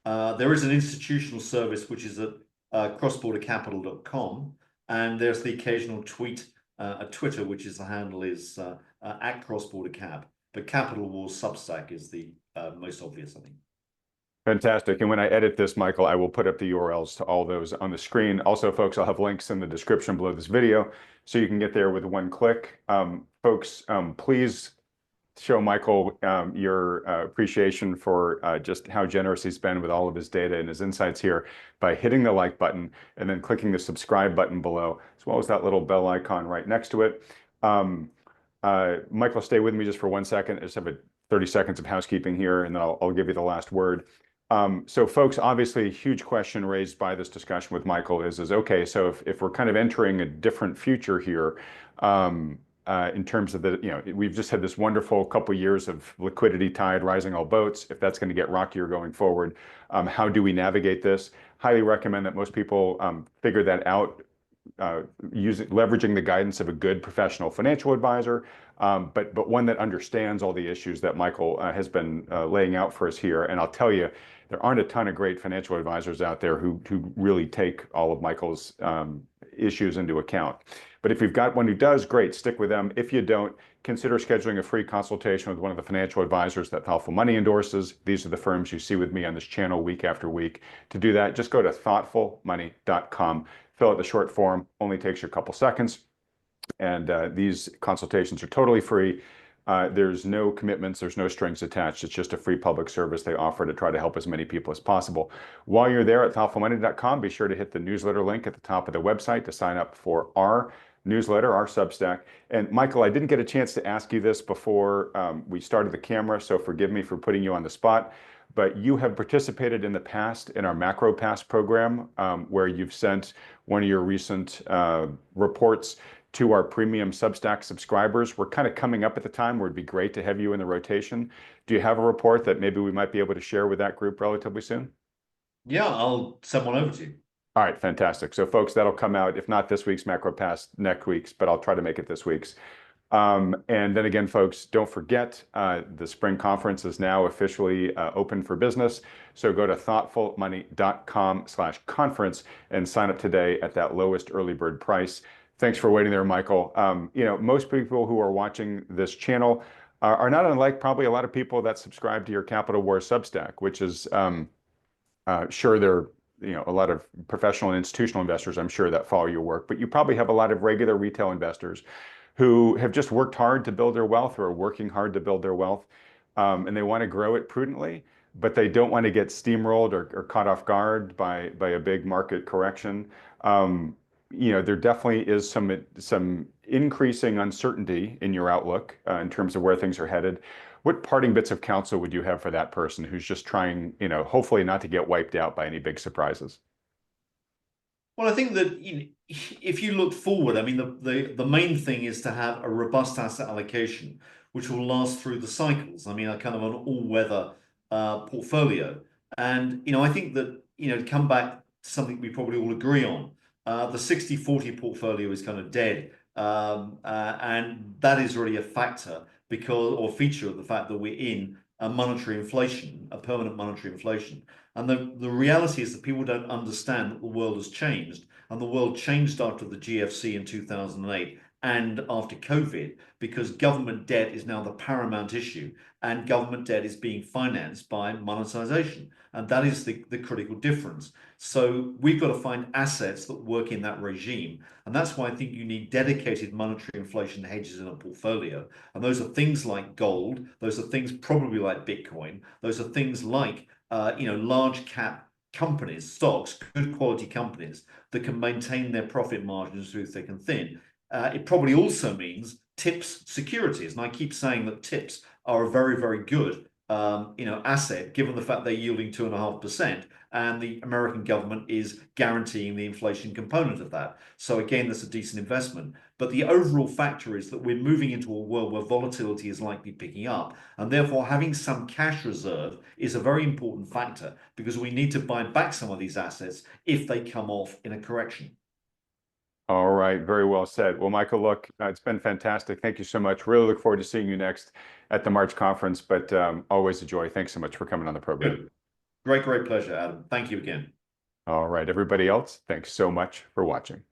There is an institutional service, which is at crossbordercapital.com, and there's the occasional tweet at Twitter, which is the handle is at crossbordercap. But Capital Wars Substack is the most obvious, I think. Fantastic. And when I edit this, Michael, I will put up the URLs to all those on the screen. Also, folks, I'll have links in the description below this video so you can get there with one click. Folks, please show Michael your appreciation for just how generous he's been with all of his data and his insights here by hitting the like button and then clicking the subscribe button below, as well as that little bell icon right next to it. Michael, stay with me just for 1 second. I just have 30 seconds of housekeeping here, and then I'll give you the last word. So folks, obviously a huge question raised by this discussion with Michael is okay, so if we're kind of entering a different future here, in terms of we've just had this wonderful couple years of liquidity tide rising all boats. If that's going to get rockier going forward, how do we navigate this? Highly recommend that most people figure that out leveraging the guidance of a good professional financial advisor, but one that understands all the issues that Michael has been laying out for us here. And I'll tell you, there aren't a ton of great financial advisors out there who really take all of Michael's issues into account. But if you've got one who does, great, stick with them. If you don't, consider scheduling a free consultation with one of the financial advisors that Thoughtful Money endorses. These are the firms you see with me on this channel week after week. To do that, just go to thoughtfulmoney.com, fill out the short form, only takes you a couple seconds. And these consultations are totally free. There's no commitments, there's no strings attached. It's just a free public service they offer to try to help as many people as possible. While you're there at thoughtfulmoney.com, be sure to hit the newsletter link at the top of the website to sign up for our newsletter, our Substack. And Michael, I didn't get a chance to ask you this before we started the camera, so forgive me for putting you on the spot. But you have participated in the past in our Macro Pass program, where you've sent one of your recent reports to our premium Substack subscribers. We're kind of coming up at the time where it'd be great to have you in the rotation. Do you have a report that maybe we might be able to share with that group relatively soon? Yeah, I'll send one over to you. All right, fantastic. So folks, that'll come out, if not this week's Macro Pass, next week's, but I'll try to make it this week's. And then again, folks, don't forget, the spring conference is now officially open for business. So go to thoughtfulmoney.com/conference and sign up today at that lowest early bird price. Thanks for waiting there, Michael. Most people who are watching this channel are not unlike probably a lot of people that subscribe to your Capital Wars Substack, which is sure they're a lot of professional and institutional investors, I'm sure, that follow your work, but you probably have a lot of regular retail investors who have just worked hard to build their wealth or are working hard to build their wealth, and they want to grow it prudently, but they don't want to get steamrolled or caught off guard by a big market correction. There definitely is some increasing uncertainty in your outlook in terms of where things are headed. What parting bits of counsel would you have for that person who's just trying, hopefully not to get wiped out by any big surprises? Well, I think that if you look forward, I mean, the main thing is to have a robust asset allocation, which will last through the cycles. I mean, a kind of an all-weather portfolio. And, I think that, to come back to something we probably all agree on, the 60-40 portfolio is kind of dead. And that is really a factor or feature of the fact that we're in a monetary inflation, a permanent monetary inflation. And the reality is that people don't understand that the world has changed, and the world changed after the GFC in 2008 and after COVID, because government debt is now the paramount issue, and government debt is being financed by monetization. And that is the critical difference. So we've got to find assets that work in that regime. And that's why I think you need dedicated monetary inflation hedges in a portfolio. And those are things like gold. Those are things probably like Bitcoin. Those are things like, large cap companies, stocks, good quality companies that can maintain their profit margins through thick and thin. It probably also means TIPS securities. And I keep saying that TIPS are a very, very good asset, given the fact they're yielding 2.5%, and the American government is guaranteeing the inflation component of that. So again, that's a decent investment. But the overall factor is that we're moving into a world where volatility is likely picking up, and therefore having some cash reserve is a very important factor, because we need to buy back some of these assets if they come off in a correction. All right, very well said. Well, Michael, look, it's been fantastic. Thank you so much. Really look forward to seeing you next at the March conference, but always a joy. Thanks so much for coming on the program. Good. Great pleasure, Adam. Thank you again. All right, everybody else, thanks so much for watching.